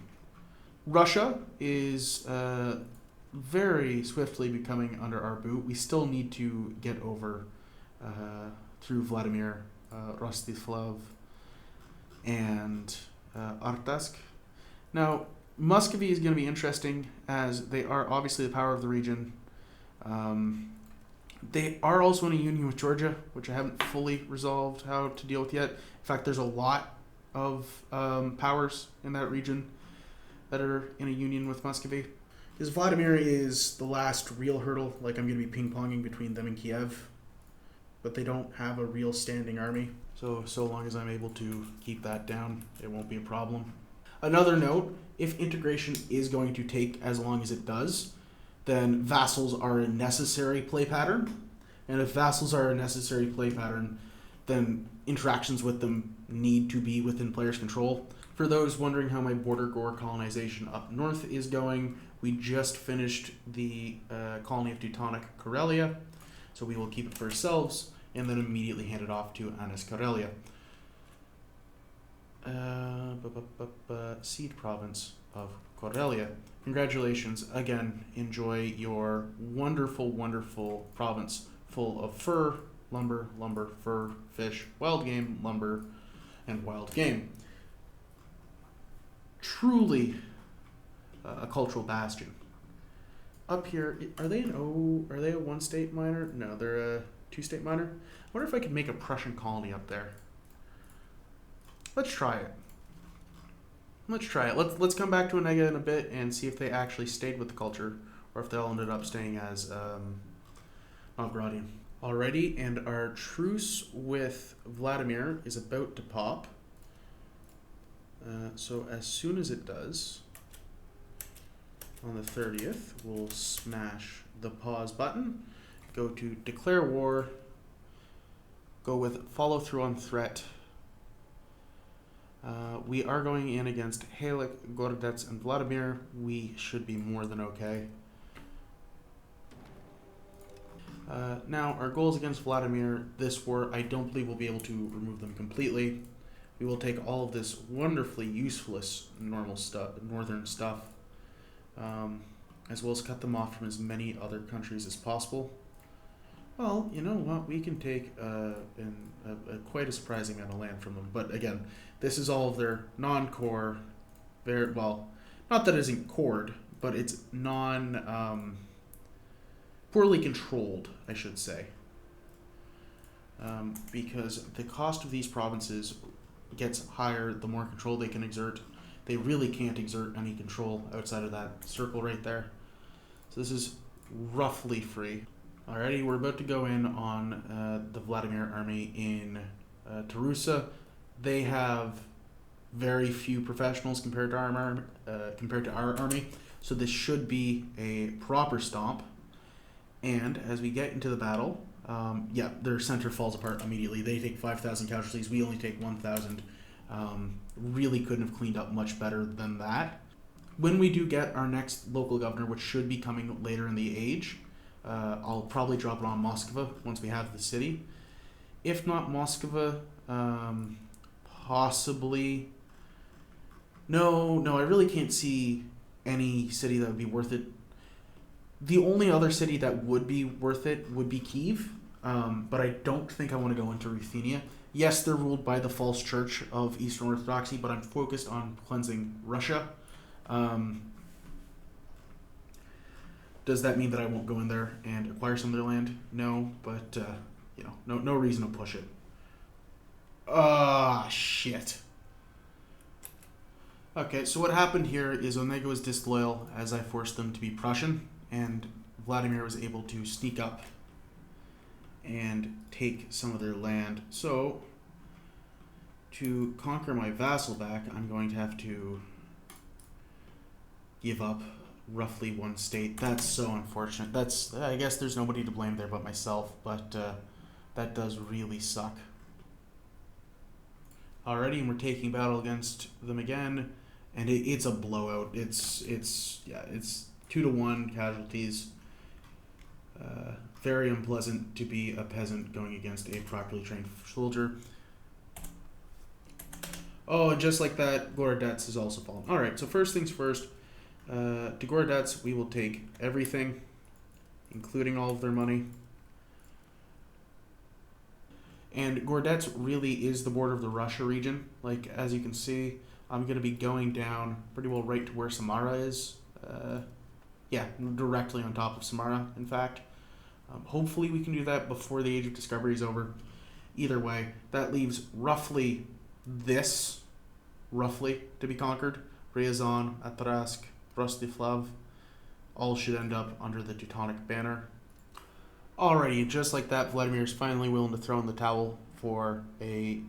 Russia is very swiftly becoming under our boot. We still need to get over through Vladimir, Rostislav, and Artsk. Now, Muscovy is going to be interesting as they are obviously the power of the region. They are also in a union with Georgia, which I haven't fully resolved how to deal with yet. In fact, there's a lot of powers in that region that are in a union with Muscovy. Because Vladimir is the last real hurdle, like I'm going to be ping-ponging between them and Kiev. But they don't have a real standing army. So long as I'm able to keep that down, it won't be a problem. Another note, if integration is going to take as long as it does, then vassals are a necessary play pattern. And if vassals are a necessary play pattern, then interactions with them need to be within players' control. For those wondering how my border gore colonization up north is going, we just finished the colony of Teutonic Karelia, so we will keep it for ourselves and then immediately hand it off to Anis Karelia. Seed province of Karelia. Congratulations. Again, enjoy your wonderful, wonderful province full of fur, lumber, fur, fish, wild game, lumber, and wild game. Truly a cultural bastion. Up here, are they a one-state minor? No, they're a two-state minor. I wonder if I could make a Prussian colony up there. Let's try it. Let's come back to Onega in a bit and see if they actually stayed with the culture or if they all ended up staying as Novgorodian. Alrighty, and our truce with Vladimir is about to pop. So as soon as it does, on the 30th, we'll smash the pause button, go to declare war, go with follow through on threat. We are going in against Helik, Gordets, and Vladimir. We should be more than okay. Now, our goals against Vladimir this war, I don't believe we'll be able to remove them completely. We will take all of this wonderfully useless northern stuff, as well as cut them off from as many other countries as possible. Well, you know what? We can take quite a surprising amount of land from them. But again, this is all of their non-core, not that it isn't cored, but it's poorly controlled, I should say. Because the cost of these provinces gets higher the more control they can exert. They really can't exert any control outside of that circle right there. So this is roughly free. Alrighty, we're about to go in on the Vladimir army in Tarusa. They have very few professionals compared to our army, so this should be a proper stomp. And as we get into the battle, their center falls apart immediately. They take 5,000 casualties. We only take 1,000. Really couldn't have cleaned up much better than that. When we do get our next local governor, which should be coming later in the age, I'll probably drop it on Moskva once we have the city. If not Moskva, possibly. No, I really can't see any city that would be worth it. The only other city that would be worth it would be Kiev, but I don't think I want to go into Ruthenia. Yes, they're ruled by the false church of Eastern Orthodoxy, but I'm focused on cleansing Russia. Does that mean that I won't go in there and acquire some of their land? No, but no reason to push it. Shit. Okay, so what happened here is Onega was disloyal as I forced them to be Prussian, and Vladimir was able to sneak up and take some of their land. So, to conquer my vassal back, I'm going to have to give up roughly one state. That's so unfortunate. I guess there's nobody to blame there but myself, but that does really suck. Alrighty, and we're taking battle against them again, and it's a blowout. It's 2-1 casualties. Very unpleasant to be a peasant going against a properly trained soldier. Oh, and just like that, Gorodets has also fallen. Alright, so first things first, to Gorodets we will take everything, including all of their money. And Gorodets really is the border of the Russia region. Like, as you can see, I'm going to be going down pretty well right to where Samara is. Directly on top of Samara, in fact. Hopefully we can do that before the Age of Discovery is over. Either way, that leaves roughly to be conquered. Ryazan, Atrask, Rostiflav, all should end up under the Teutonic banner. Alrighty, just like that, Vladimir is finally willing to throw in the towel for a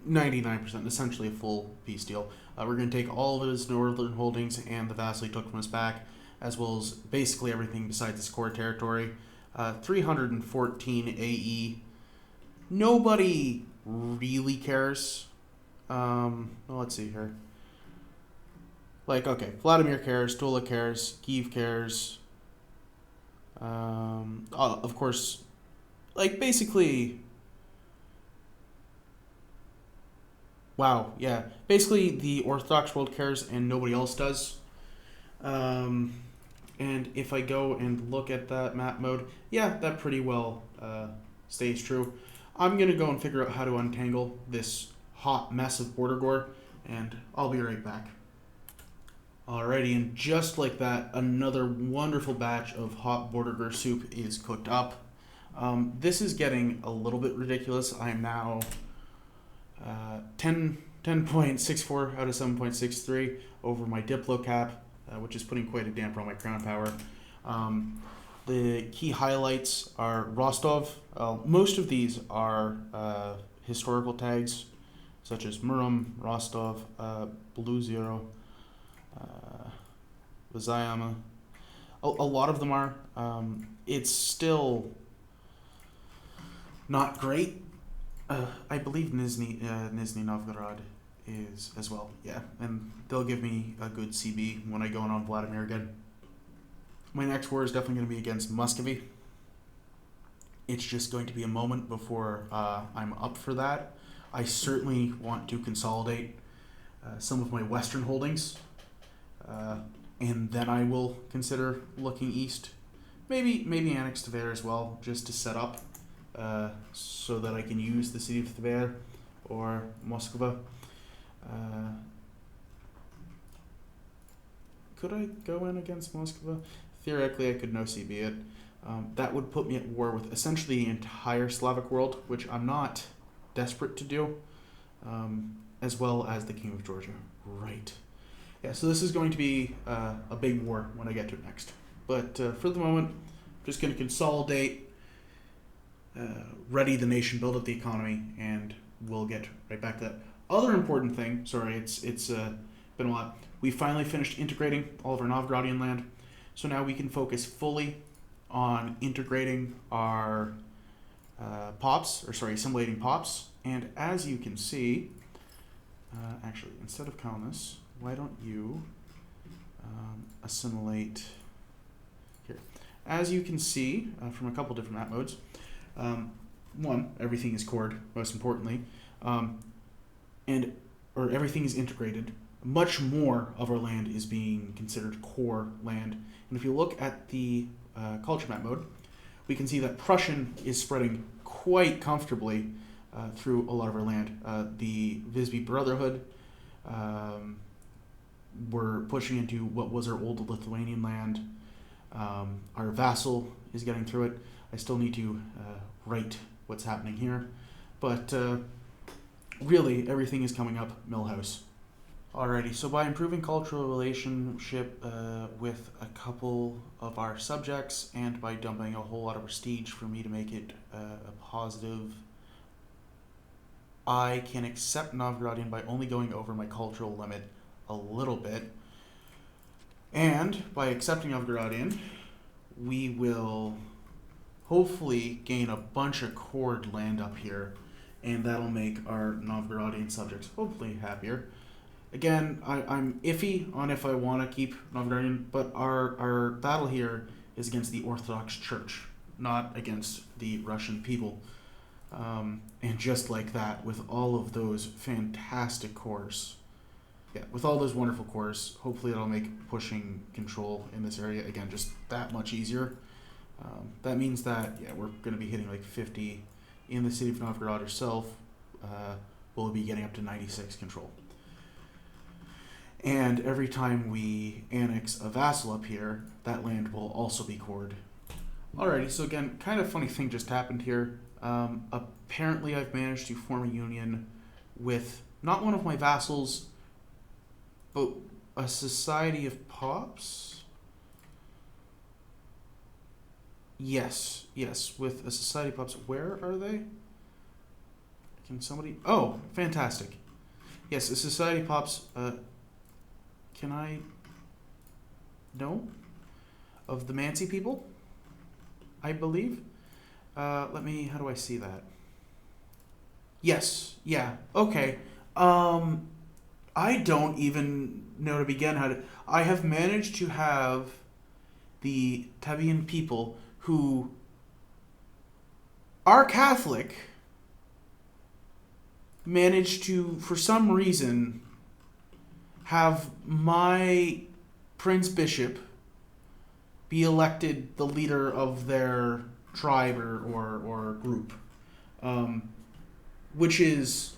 99%, essentially a full peace deal. We're going to take all of his northern holdings and the vassal he took from us back, as well as basically everything besides his core territory. 314 AE. Nobody really cares. Let's see here. Vladimir cares, Tula cares, Kiev cares. Of course, basically... Wow, yeah. Basically, the Orthodox world cares and nobody else does. And if I go and look at that map mode, yeah, that pretty well stays true. I'm going to go and figure out how to untangle this hot mess of border gore, and I'll be right back. Alrighty, and just like that, another wonderful batch of hot border gore soup is cooked up. This is getting a little bit ridiculous. I am now 10.64 out of 7.63 over my Diplo cap, which is putting quite a damper on my crown power. The key highlights are Rostov. Most of these are historical tags, such as Murom, Rostov, Blue Zero, Vizayama. A lot of them are. It's still not great. I believe Nizhny Novgorod is as well, yeah, and they'll give me a good CB when I go on Vladimir again. My next war is definitely going to be against Muscovy. It's just going to be a moment before I'm up for that. I certainly want to consolidate some of my western holdings, and then I will consider looking east. Maybe annex Tver as well, just to set up so that I can use the city of Tver or Moskva. Could I go in against Moskva? Theoretically, I could no CB it. That would put me at war with essentially the entire Slavic world, which I'm not desperate to do, as well as the King of Georgia. Right. Yeah, so this is going to be a big war when I get to it next. But for the moment, I'm just going to consolidate, ready the nation, build up the economy, and we'll get right back to that. Other important thing, sorry, it's been a lot. We finally finished integrating all of our Novgorodian land, so now we can focus fully on integrating our assimilating pops. And as you can see, actually, instead of colonists, why don't you assimilate here? As you can see from a couple different map modes, one, everything is cored, most importantly, or everything is integrated. Much more of our land is being considered core land. And if you look at the culture map mode, we can see that Prussian is spreading quite comfortably through a lot of our land. The Visby Brotherhood, we're pushing into what was our old Lithuanian land. Our Vassal is getting through it. I still need to write what's happening here. But really, everything is coming up Millhouse. Alrighty, so by improving cultural relationship with a couple of our subjects and by dumping a whole lot of prestige for me to make it a positive, I can accept Novgorodian by only going over my cultural limit a little bit. And by accepting Novgorodian, we will hopefully gain a bunch of cored land up here, and that'll make our Novgorodian subjects hopefully happier. Again, I'm iffy on if I want to keep Novgorodian, but our battle here is against the Orthodox Church, not against the Russian people. And just like that, with all of those fantastic cores, with all those wonderful cores, hopefully that'll make pushing control in this area, again, just that much easier. That means that, we're going to be hitting like 50 in the city of Novgorod herself. We'll be getting up to 96 control. And every time we annex a vassal up here, that land will also be cored. Alrighty, so again, kind of funny thing just happened here. Apparently I've managed to form a union with not one of my vassals, but a society of pops? Yes, with a society of pops. Where are they? Can somebody... Oh, fantastic. Yes, a society of pops... Can I... No? Of the Mansi people? I believe? Let me... How do I see that? Yes. Yeah. Okay. I don't even know to begin how to... I have managed to have the Tevian people who are Catholic manage to, for some reason, have my Prince Bishop be elected the leader of their tribe or group. Which is...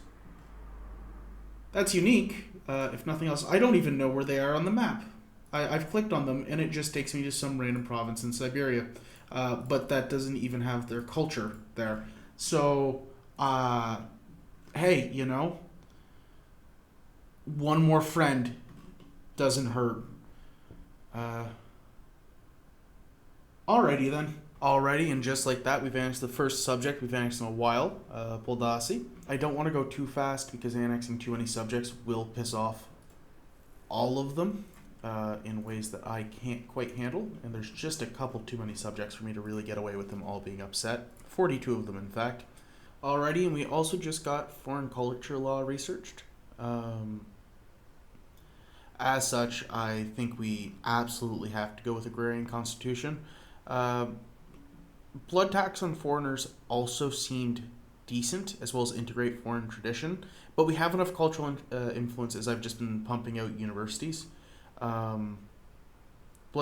That's unique, if nothing else. I don't even know where they are on the map. I've clicked on them, and it just takes me to some random province in Siberia. But that doesn't even have their culture there. So, hey, one more friend doesn't hurt. Alrighty then. Alrighty, and just like that, we've annexed the first subject we've annexed in a while, Poldasi. I don't want to go too fast because annexing too many subjects will piss off all of them in ways that I can't quite handle, and there's just a couple too many subjects for me to really get away with them all being upset. 42 of them, in fact. Alrighty, and we also just got foreign culture law researched. As such, I think we absolutely have to go with agrarian constitution. Blood tax on foreigners also seemed decent, as well as integrate foreign tradition, but we have enough cultural influence as I've just been pumping out universities. Blood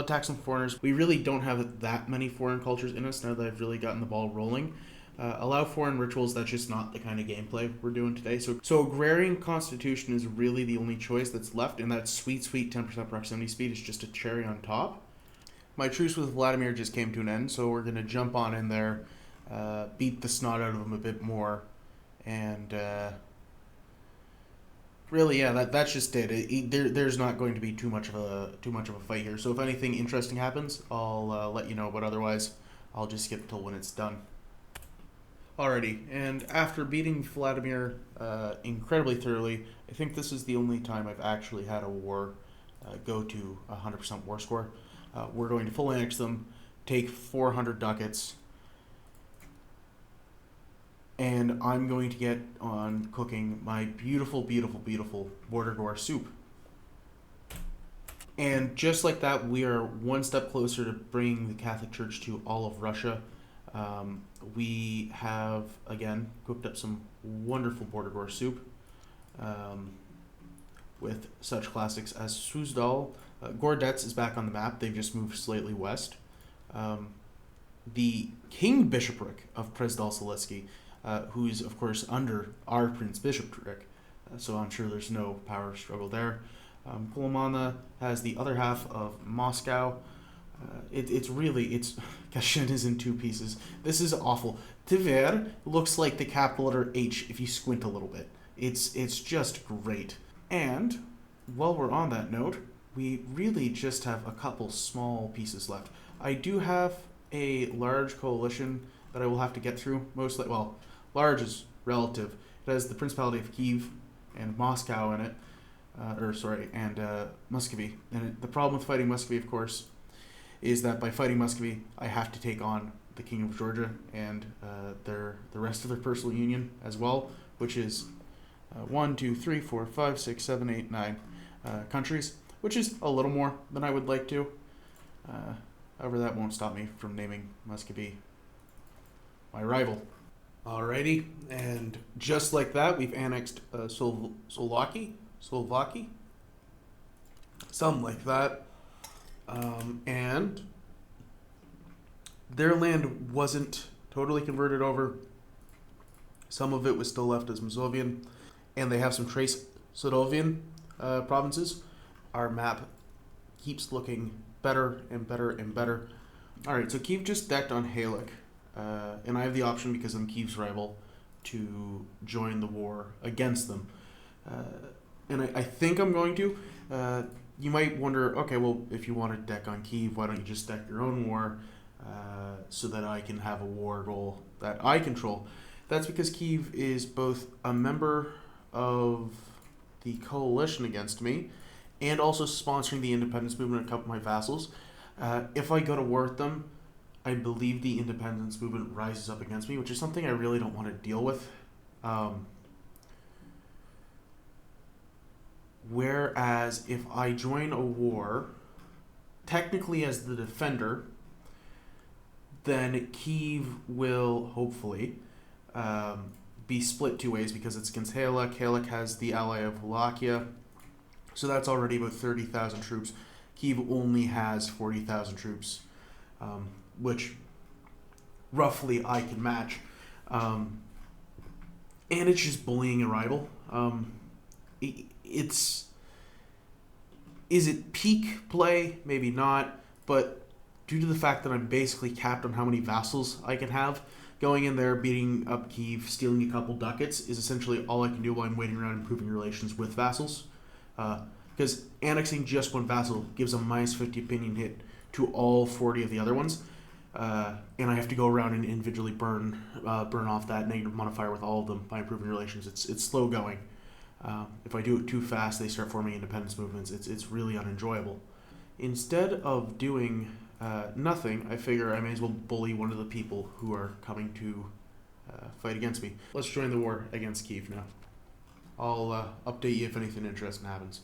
tax on foreigners, we really don't have that many foreign cultures in us now that I've really gotten the ball rolling. Allow foreign rituals, that's just not the kind of gameplay we're doing today. So agrarian constitution is really the only choice that's left, and that sweet 10% proximity speed is just a cherry on top. My truce with Vladimir just came to an end, so we're going to jump on in there, beat the snot out of him a bit more, and Really, yeah, that's just it. There's not going to be too much of a fight here. So if anything interesting happens, I'll let you know. But otherwise, I'll just skip till when it's done. Alrighty, and after beating Vladimir incredibly thoroughly, I think this is the only time I've actually had a war go to 100% war score. We're going to full annex them, take 400 ducats, and I'm going to get on cooking my beautiful, beautiful, beautiful border gore soup. And just like that, we are one step closer to bringing the Catholic Church to all of Russia. We have, again, cooked up some wonderful border gore soup with such classics as Suzdal. Gordets is back on the map. They've just moved slightly west. The King Bishopric of Przesdal-Sileski, who's, of course, under our Prince Bishopric. So I'm sure there's no power struggle there. Kolomana has the other half of Moscow. It's Kashin is in two pieces. This is awful. Tver looks like the capital letter H if you squint a little bit. It's just great. And while we're on that note, we really just have a couple small pieces left. I do have a large coalition that I will have to get through. Mostly, well, large is relative. It has the Principality of Kiev and Moscow in it. And Muscovy. And the problem with fighting Muscovy, of course, is that by fighting Muscovy, I have to take on the King of Georgia and the rest of their personal union as well, which is 1, 2, 3, 4, 5, 6, 7, 8, 9 countries, which is a little more than I would like to. However, that won't stop me from naming Muscovy my rival. Alrighty, and just like that, we've annexed Slovakia, something like that. And their land wasn't totally converted over. Some of it was still left as Masovian, and they have some trace Sodovian provinces. Our map keeps looking better and better and better. Alright, so Kiev just decked on Halych, and I have the option, because I'm Kiev's rival, to join the war against them. And I think I'm going to. You might wonder, okay, well, if you want to deck on Kiev, why don't you just deck your own war so that I can have a war goal that I control? That's because Kiev is both a member of the coalition against me and also sponsoring the independence movement of a couple of my vassals. If I go to war with them, I believe the independence movement rises up against me, which is something I really don't want to deal with. Whereas if I join a war, technically as the defender, then Kiev will hopefully be split two ways, because it's against Halych. Halych has the ally of Wallachia, so that's already about 30,000 troops. Kiev only has 40,000 troops, which roughly I can match. And it's just bullying a rival. Is it peak play? Maybe not, but due to the fact that I'm basically capped on how many vassals I can have, going in there, beating up Kiev, stealing a couple ducats is essentially all I can do while I'm waiting around improving relations with vassals. Because annexing just one vassal gives a minus 50 opinion hit to all 40 of the other ones. And I have to go around and individually burn off that negative modifier with all of them by improving relations. It's slow going. If I do it too fast, they start forming independence movements. It's really unenjoyable. Instead of doing nothing, I figure I may as well bully one of the people who are coming to fight against me. Let's join the war against Kiev now. I'll update you if anything interesting happens.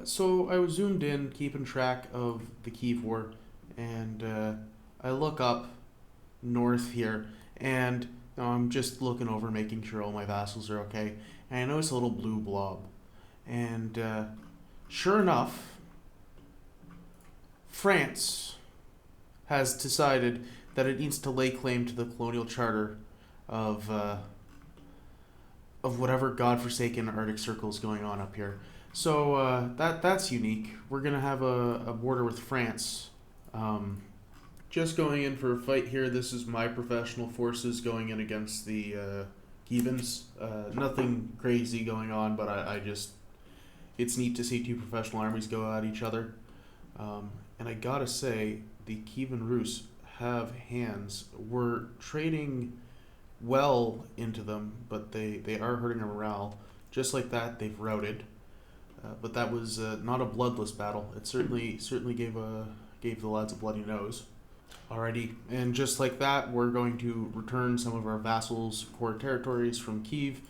So I was zoomed in, keeping track of the Kiev war, and I look up north here, and I'm just looking over, making sure all my vassals are okay, and I notice a little blue blob. And sure enough, France has decided that it needs to lay claim to the colonial charter of whatever godforsaken Arctic Circle is going on up here. So that's unique. We're going to have a border with France. Just going in for a fight here. This is my professional forces going in against the heathens. Nothing crazy going on, but I just it's neat to see two professional armies go at each other. And I gotta say, the Kievan Rus have hands. We're trading well into them, but they are hurting our morale. Just like that, they've routed. But that was not a bloodless battle. It certainly gave the lads a bloody nose. Alrighty, and just like that, we're going to return some of our vassals' core territories from Kiev,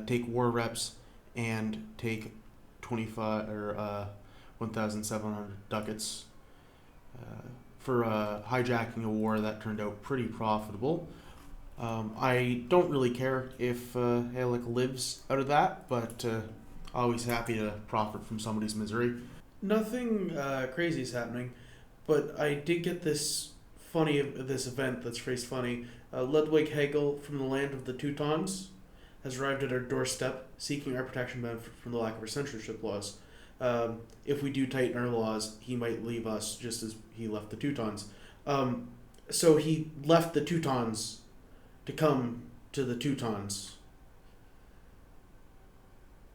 take war reps, and take 25 or 1,700 ducats for hijacking a war that turned out pretty profitable. I don't really care if Halleck lives out of that, but always happy to profit from somebody's misery. Nothing crazy is happening, but I did get this event that's phrased funny. Ludwig Hegel from the land of the Teutons has arrived at our doorstep, seeking our protection from the lack of our censorship laws. If we do tighten our laws, he might leave us just as he left the Teutons. So he left the Teutons to come to the Teutons.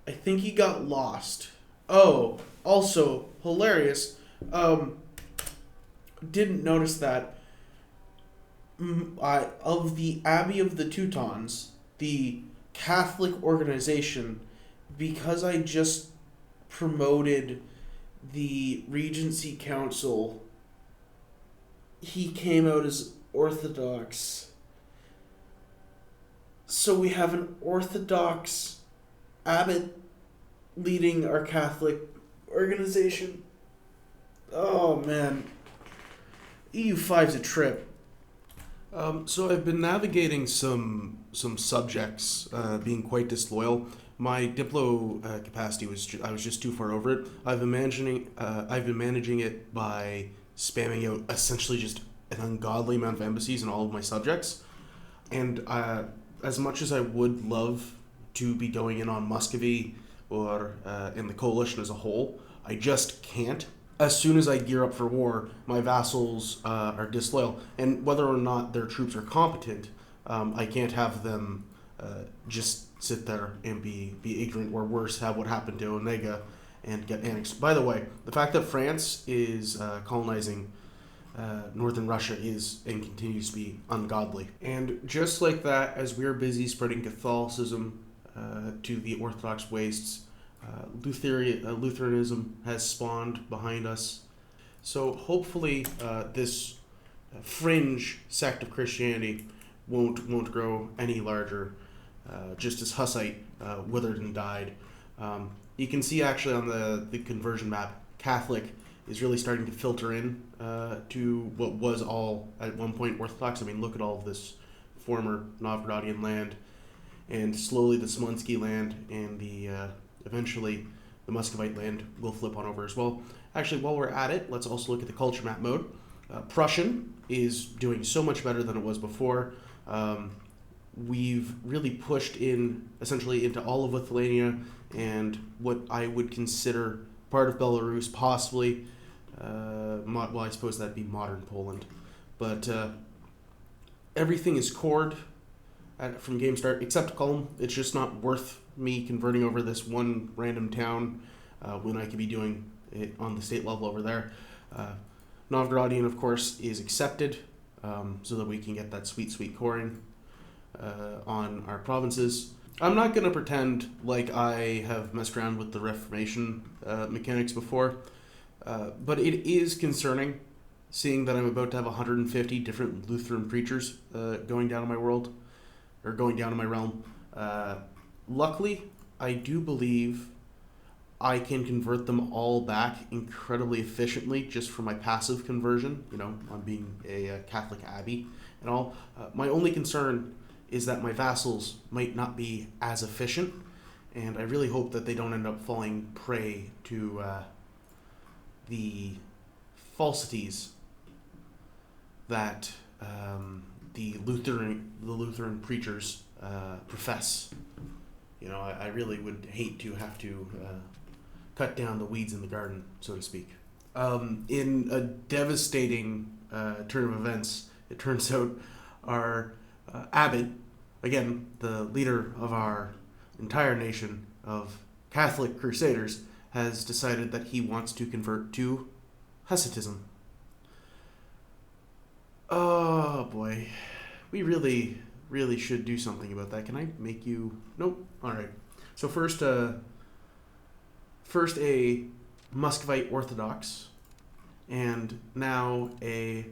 I think he got lost. Oh, also hilarious. Didn't notice that. Of the Abbey of the Teutons, the Catholic organization, because I just promoted the Regency Council, he came out as Orthodox. So we have an Orthodox abbot leading our Catholic organization. Oh man, EU5's a trip. So I've been navigating some subjects being quite disloyal. My Diplo capacity I was just too far over it. I've been managing it by spamming out essentially just an ungodly amount of embassies in all of my subjects. And as much as I would love to be going in on Muscovy or in the coalition as a whole, I just can't. As soon as I gear up for war, my vassals are disloyal, and whether or not their troops are competent, I can't have them just sit there and be ignorant, or worse, have what happened to Onega and get annexed. By the way, the fact that France is colonizing northern Russia is and continues to be ungodly. And just like that, as we're busy spreading Catholicism to the Orthodox wastes, Lutheranism has spawned behind us. So hopefully this fringe sect of Christianity won't grow any larger, just as Hussite withered and died. You can see actually on the conversion map, Catholic is really starting to filter in to what was all at one point Orthodox. I mean, look at all of this former Novgorodian land, and slowly the Smalinsk land and the eventually the Muscovite land will flip on over as well. Actually, while we're at it, let's also look at the culture map mode. Prussian is doing so much better than it was before. We've really pushed in essentially into all of Lithuania and what I would consider part of Belarus, possibly. Well, I suppose that'd be modern Poland. But everything is cored from game start, except Culm. It's just not worth me converting over this one random town when I could be doing it on the state level over there. Novgorodian, of course, is accepted so that we can get that sweet coring on our provinces. I'm not going to pretend like I have messed around with the Reformation mechanics before, but it is concerning seeing that I'm about to have 150 different Lutheran preachers going down in my world, or going down in my realm. Luckily, I do believe I can convert them all back incredibly efficiently just from my passive conversion, on being a Catholic abbey and all. My only concern is that my vassals might not be as efficient, and I really hope that they don't end up falling prey to the falsities that the Lutheran preachers profess. I really would hate to have to cut down the weeds in the garden, so to speak. In a devastating turn of events, it turns out our abbot again, the leader of our entire nation of Catholic Crusaders has decided that he wants to convert to Hasitism. Oh boy, we really, really should do something about that. Can I make you? Nope. All right. So first a Muscovite Orthodox, and now a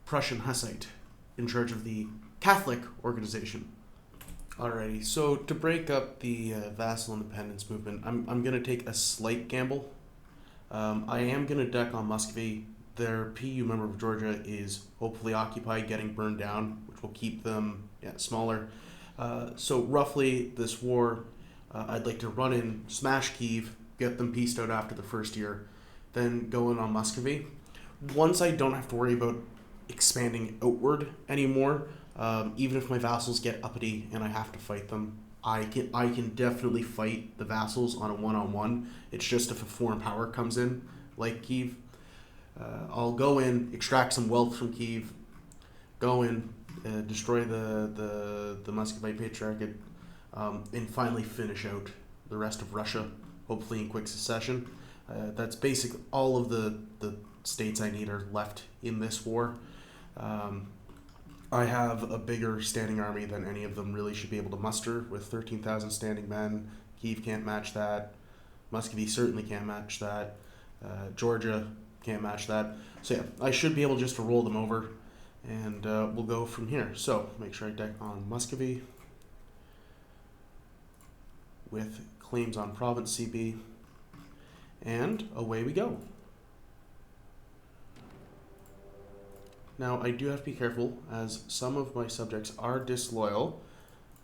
Prussian Hussite in charge of the Catholic organization. Alrighty, so to break up the vassal independence movement, I'm going to take a slight gamble. I am going to deck on Muscovy. Their PU member of Georgia is hopefully occupied, getting burned down, which will keep them smaller. So roughly this war, I'd like to run in, smash Kiev, get them pieced out after the first year, then go in on Muscovy. Once I don't have to worry about expanding outward anymore, even if my vassals get uppity and I have to fight them, I can definitely fight the vassals on a one-on-one. It's just if a foreign power comes in, like Kiev, I'll go in, extract some wealth from Kiev, go in, destroy the Muscovite Patriarchate, and finally finish out the rest of Russia, hopefully in quick succession. That's basically all of the states I need are left in this war. I have a bigger standing army than any of them really should be able to muster, with 13,000 standing men. Kiev can't match that. Muscovy certainly can't match that. Georgia can't match that. So yeah, I should be able just to roll them over, and we'll go from here. So make sure I deck on Muscovy with claims on province CB, and away we go. Now, I do have to be careful, as some of my subjects are disloyal.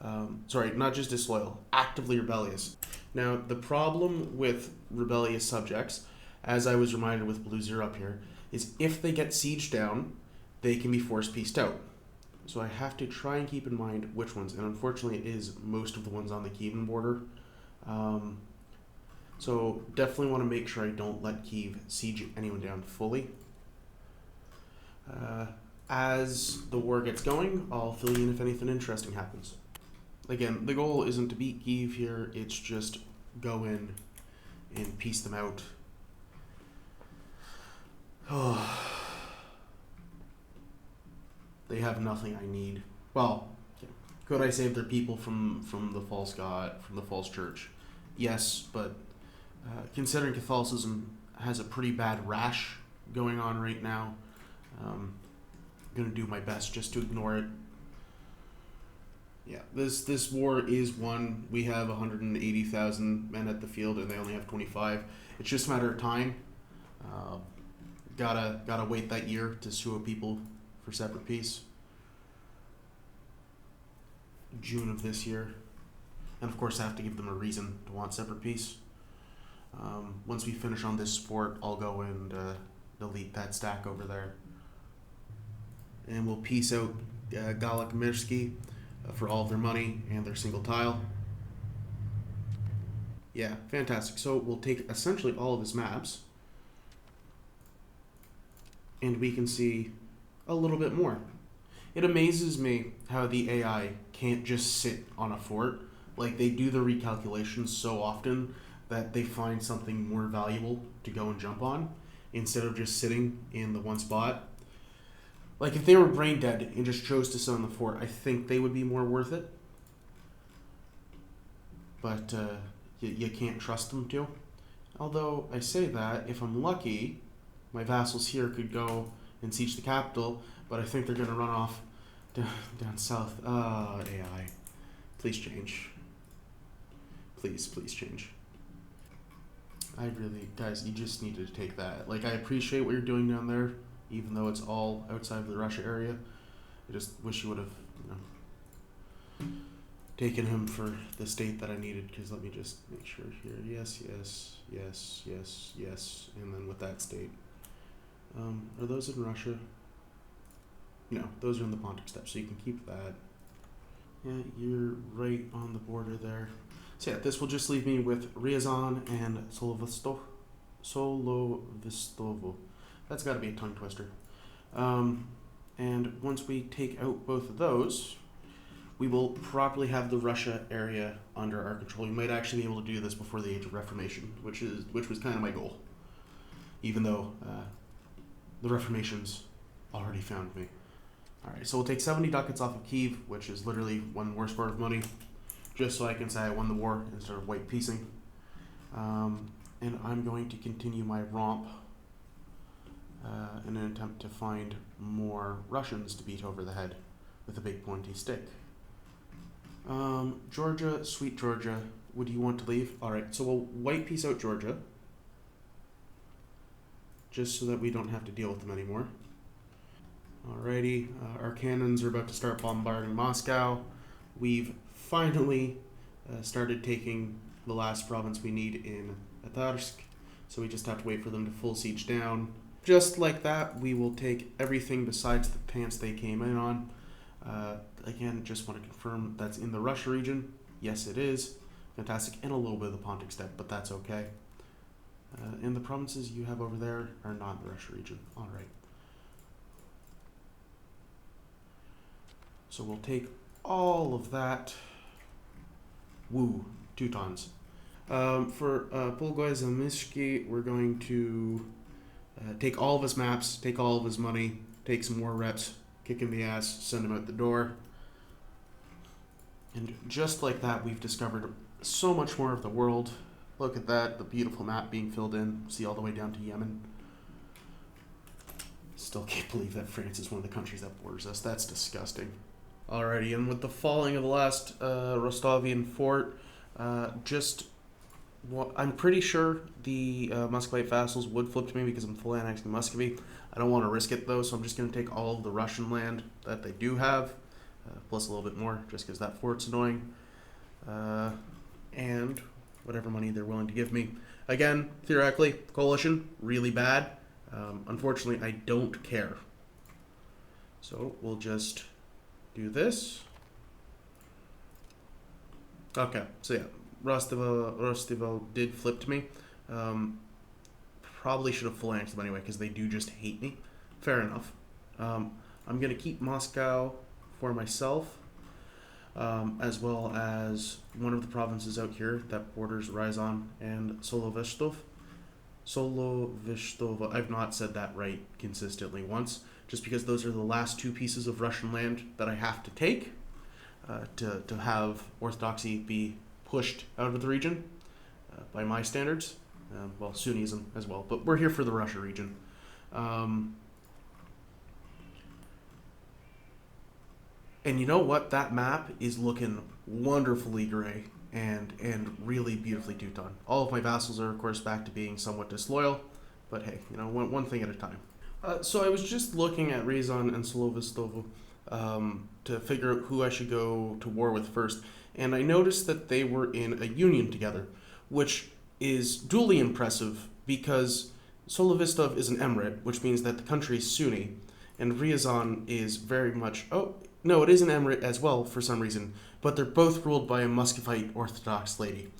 Not just disloyal, actively rebellious. Now, the problem with rebellious subjects, as I was reminded with Blue Zero up here, is if they get sieged down, they can be force pieced out. So I have to try and keep in mind which ones, and unfortunately it is most of the ones on the Kievan border. So definitely want to make sure I don't let Kiev siege anyone down fully. As the war gets going, I'll fill you in if anything interesting happens. Again, the goal isn't to beat Kiev here, it's just go in and piece them out. Oh. They have nothing I need. Well, could I save their people from the false god, from the false church? Yes, but considering Catholicism has a pretty bad rash going on right now, I'm going to do my best just to ignore it. Yeah, this war is won. We have 180,000 men at the field, and they only have 25. It's just a matter of time. Gotta wait that year to sue people for separate peace. June of this year, and of course I have to give them a reason to want separate peace. Once we finish on this sport, I'll go and delete that stack over there, and we'll piece out Galak Mirsky for all of their money and their single tile. Yeah, fantastic. So we'll take essentially all of his maps, and we can see a little bit more. It amazes me how the AI can't just sit on a fort. Like, they do the recalculations so often that they find something more valuable to go and jump on instead of just sitting in the one spot. Like, if they were brain dead and just chose to sit on the fort, I think they would be more worth it. But you can't trust them to. Although, I say that, if I'm lucky, my vassals here could go and siege the capital, but I think they're going to run off down south. AI. Please change. Please change. Guys, you just need to take that. Like, I appreciate what you're doing down there, even though it's all outside of the Russia area. I just wish you would have, taken him for the state that I needed, because let me just make sure here. Yes, and then with that state. Are those in Russia? No, those are in the Pontic steppes, so you can keep that. Yeah, you're right on the border there. So yeah, this will just leave me with Ryazan and Solovistovo. That's got to be a tongue twister. And once we take out both of those, we will properly have the Russia area under our control. We might actually be able to do this before the Age of Reformation, which was kind of my goal, even though the Reformation's already found me. All right, so we'll take 70 ducats off of Kiev, which is literally one more score of money, just so I can say I won the war instead of white piecing. And I'm going to continue my romp in an attempt to find more Russians to beat over the head with a big pointy stick. Georgia, sweet Georgia, would you want to leave? All right, so we'll white piece out Georgia, just so that we don't have to deal with them anymore. Alrighty, our cannons are about to start bombarding Moscow. We've finally started taking the last province we need in Atarsk, so we just have to wait for them to full siege down. Just like that, we will take everything besides the pants they came in on. Again, just want to confirm that's in the Russia region. Yes, it is. Fantastic, and a little bit of the Pontic steppe, but that's okay. And the provinces you have over there are not in the Russia region. All right. So we'll take all of that. Woo, Teutons. For Polgoy Zamishki, we're going to take all of his maps, take all of his money, take some more reps, kick him the ass, send him out the door. And just like that, we've discovered so much more of the world. Look at that, the beautiful map being filled in. See all the way down to Yemen. Still can't believe that France is one of the countries that borders us. That's disgusting. Alrighty, and with the falling of the last Rostovian fort, I'm pretty sure the Muscovite vassals would flip to me because I'm fully annexing Muscovy. I don't want to risk it though, so I'm just going to take all of the Russian land that they do have, plus a little bit more, just because that fort's annoying, and whatever money they're willing to give me. Again, theoretically, coalition, really bad. Unfortunately, I don't care. So we'll just do this. Okay, so yeah, Rostivo did flip to me. Probably should have full annexed them anyway, because they do just hate me. Fair enough. I'm going to keep Moscow for myself, as well as one of the provinces out here that borders Ryazan and Solovestov. I've not said that right consistently once, just because those are the last two pieces of Russian land that I have to take to have Orthodoxy be pushed out of the region by my standards. Well, Sunnism as well, but we're here for the Russia region. And you know what? That map is looking wonderfully gray and really beautifully Teuton. All of my vassals are, of course, back to being somewhat disloyal, but hey, you know, one thing at a time. So I was just looking at Ryazan and Solovestovo to figure out who I should go to war with first, and I noticed that they were in a union together, which is duly impressive because Solovestov is an emirate, which means that the country is Sunni, and Ryazan is very much... Oh, no, it is an emirate as well for some reason, but they're both ruled by a Muscovite Orthodox lady.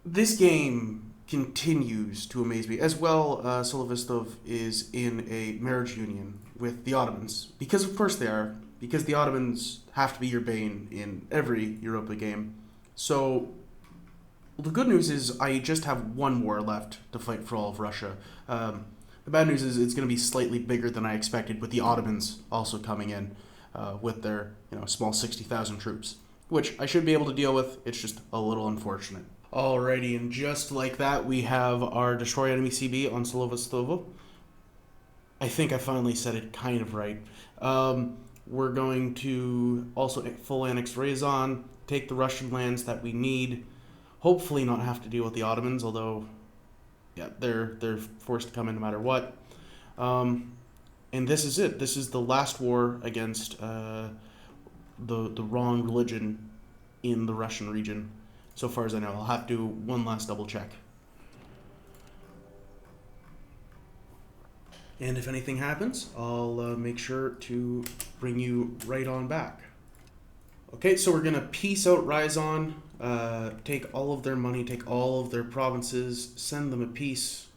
This game continues to amaze me. As well, Solovestov is in a marriage union with the Ottomans, because of course they are, because the Ottomans have to be your bane in every Europa game. So the good news is I just have one war left to fight for all of Russia. The bad news is it's going to be slightly bigger than I expected, with the Ottomans also coming in with their small 60,000 troops, which I should be able to deal with. It's just a little unfortunate. Alrighty, and just like that, we have our Destroy Enemy CB on Solovestovo. I think I finally said it kind of right. We're going to also full annex Ryazan, take the Russian lands that we need, hopefully not have to deal with the Ottomans, although yeah, they're forced to come in no matter what. And this is it. This is the last war against the wrong religion in the Russian region. So far as I know, I'll have to do one last double check. And if anything happens, I'll make sure to bring you right on back. Okay, so we're going to piece out Ryazan, take all of their money, take all of their provinces, send them a peace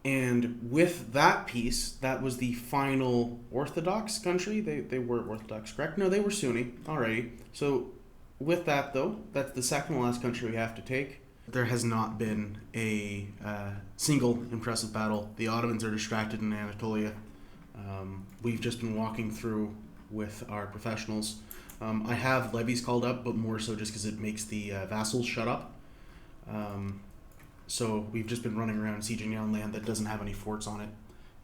And with that piece, that was the final Orthodox country. They were Orthodox, correct? No, they were Sunni. Alrighty. So with that, though, that's the second to last country we have to take. There has not been a single impressive battle. The Ottomans are distracted in Anatolia. We've just been walking through with our professionals. I have levies called up, but more so just because it makes the vassals shut up. So we've just been running around sieging down land that doesn't have any forts on it.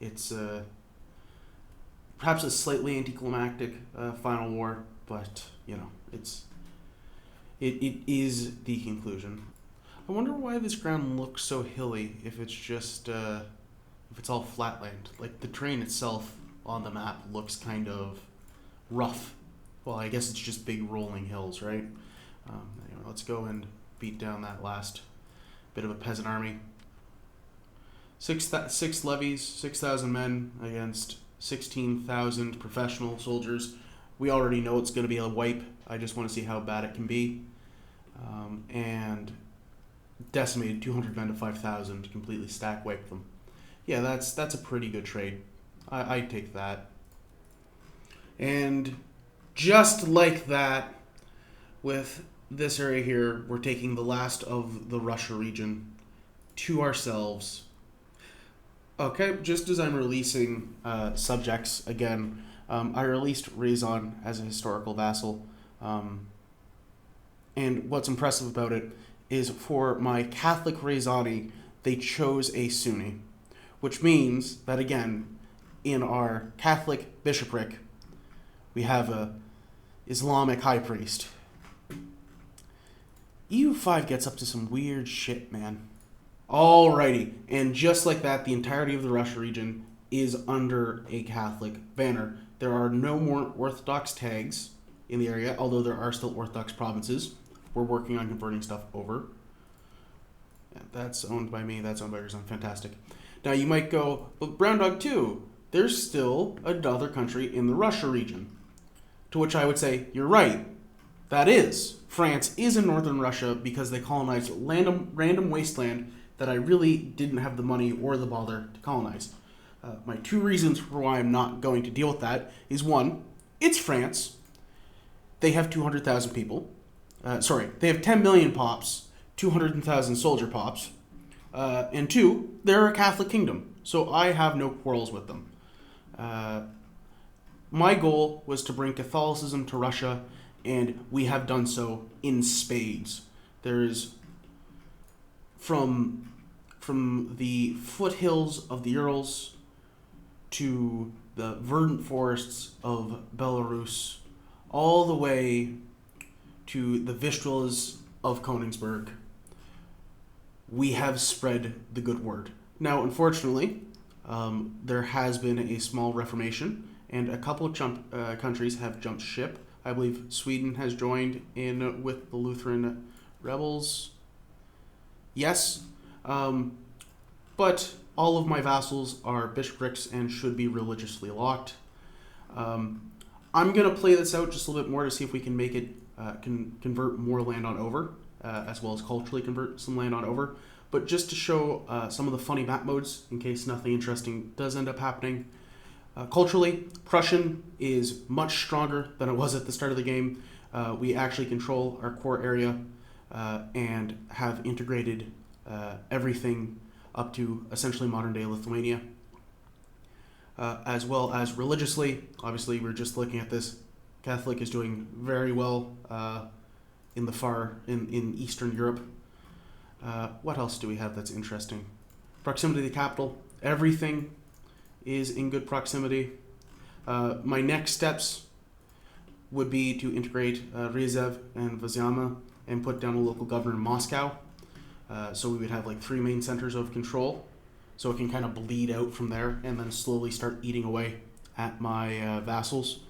It's perhaps a slightly anticlimactic final war, but it is the conclusion. I wonder why this ground looks so hilly if it's just if it's all flatland. Like the terrain itself on the map looks kind of rough. Well, I guess it's just big rolling hills, right? Anyway, let's go and beat down that last bit of a peasant army. Six levies, 6,000 men against 16,000 professional soldiers. We already know it's going to be a wipe. I just want to see how bad it can be. And decimated 200 men to 5,000, completely stack wiped them. Yeah, that's a pretty good trade. I'd take that. And just like that, with this area here, we're taking the last of the Russia region to ourselves. Okay, just as I'm releasing subjects again, I released Rezon as a historical vassal. And what's impressive about it is for my Catholic Rezani, they chose a Sunni, which means that, again, in our Catholic bishopric, we have a Islamic high priest. EU5 gets up to some weird shit, man. Alrighty, and just like that, the entirety of the Russia region is under a Catholic banner. There are no more Orthodox tags in the area, although there are still Orthodox provinces. We're working on converting stuff over. Yeah, that's owned by me, that's owned by Arizona. Fantastic. Now you might go, but Brown Dog 2, there's still another country in the Russia region. To which I would say, you're right. That is. France is in northern Russia because they colonized random wasteland that I really didn't have the money or the bother to colonize. My two reasons for why I'm not going to deal with that is, one, it's France. They have 200,000 people. They have 10 million pops, 200,000 soldier pops. And two, they're a Catholic kingdom, so I have no quarrels with them. My goal was to bring Catholicism to Russia, and we have done so in spades. There's from the foothills of the Urals to the verdant forests of Belarus, all the way to the Vistras of Königsberg. We have spread the good word. Now, unfortunately, there has been a small Reformation, and a couple of countries have jumped ship. I believe Sweden has joined in with the Lutheran rebels. Yes. But all of my vassals are bishoprics and should be religiously locked. I'm going to play this out just a little bit more to see if we can make it convert more land on over, as well as culturally convert some land on over. But just to show some of the funny map modes, in case nothing interesting does end up happening. Culturally, Prussian is much stronger than it was at the start of the game. We actually control our core area and have integrated everything up to essentially modern-day Lithuania. As well as religiously, obviously we're just looking at this. Catholic is doing very well in Eastern Europe. What else do we have that's interesting? Proximity to the capital. Everything is in good proximity. My next steps would be to integrate Rizev and Vyazma and put down a local governor in Moscow. So we would have like 3 main centers of control. So it can kind of bleed out from there and then slowly start eating away at my vassals.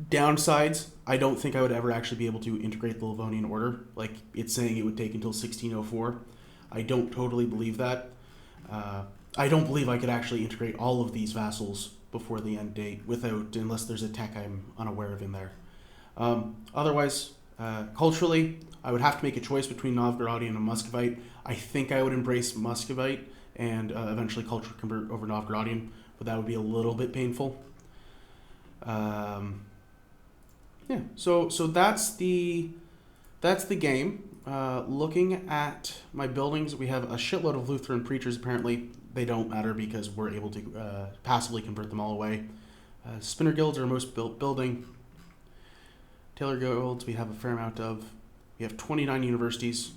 Downsides, I don't think I would ever actually be able to integrate the Livonian Order. Like, it's saying it would take until 1604. I don't totally believe that. I don't believe I could actually integrate all of these vassals before the end date unless there's a tech I'm unaware of in there. Otherwise, Culturally, I would have to make a choice between Novgorodian and Muscovite. I think I would embrace Muscovite and eventually culture convert over Novgorodian, but that would be a little bit painful. Yeah, so that's the game. Looking at my buildings, we have a shitload of Lutheran preachers. Apparently, they don't matter because we're able to passively convert them all away. Spinner guilds are most built building. Tailor guilds we have a fair amount of. We have 29 universities.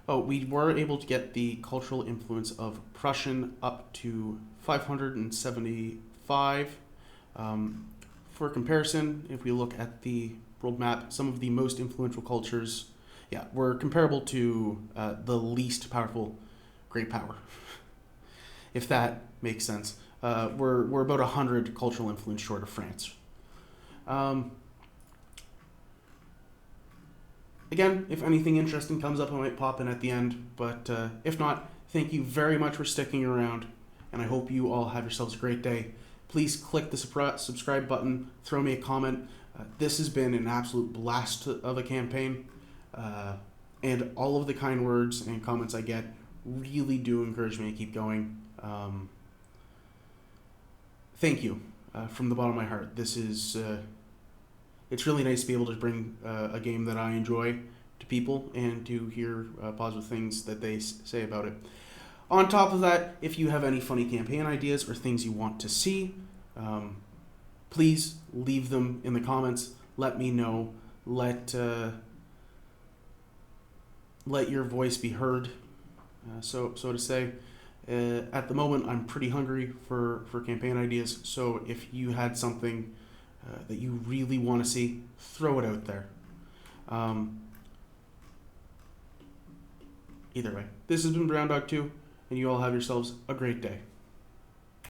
Oh, we were able to get the cultural influence of Prussian up to 575. For comparison, if we look at the world map, some of the most influential cultures, yeah, were comparable to the least powerful great power, if that makes sense. We're about 100 cultural influence short of France. Again, if anything interesting comes up, I might pop in at the end. But if not, thank you very much for sticking around, and I hope you all have yourselves a great day. Please click the subscribe button, throw me a comment. This has been an absolute blast of a campaign, and all of the kind words and comments I get really do encourage me to keep going. Thank you from the bottom of my heart. This is it's really nice to be able to bring a game that I enjoy to people and to hear positive things that they say about it. On top of that, if you have any funny campaign ideas or things you want to see, please leave them in the comments. Let me know. Let your voice be heard, so to say. At the moment, I'm pretty hungry for campaign ideas, so if you had something that you really want to see, throw it out there. Either way, this has been Brown Dog 2, and you all have yourselves a great day.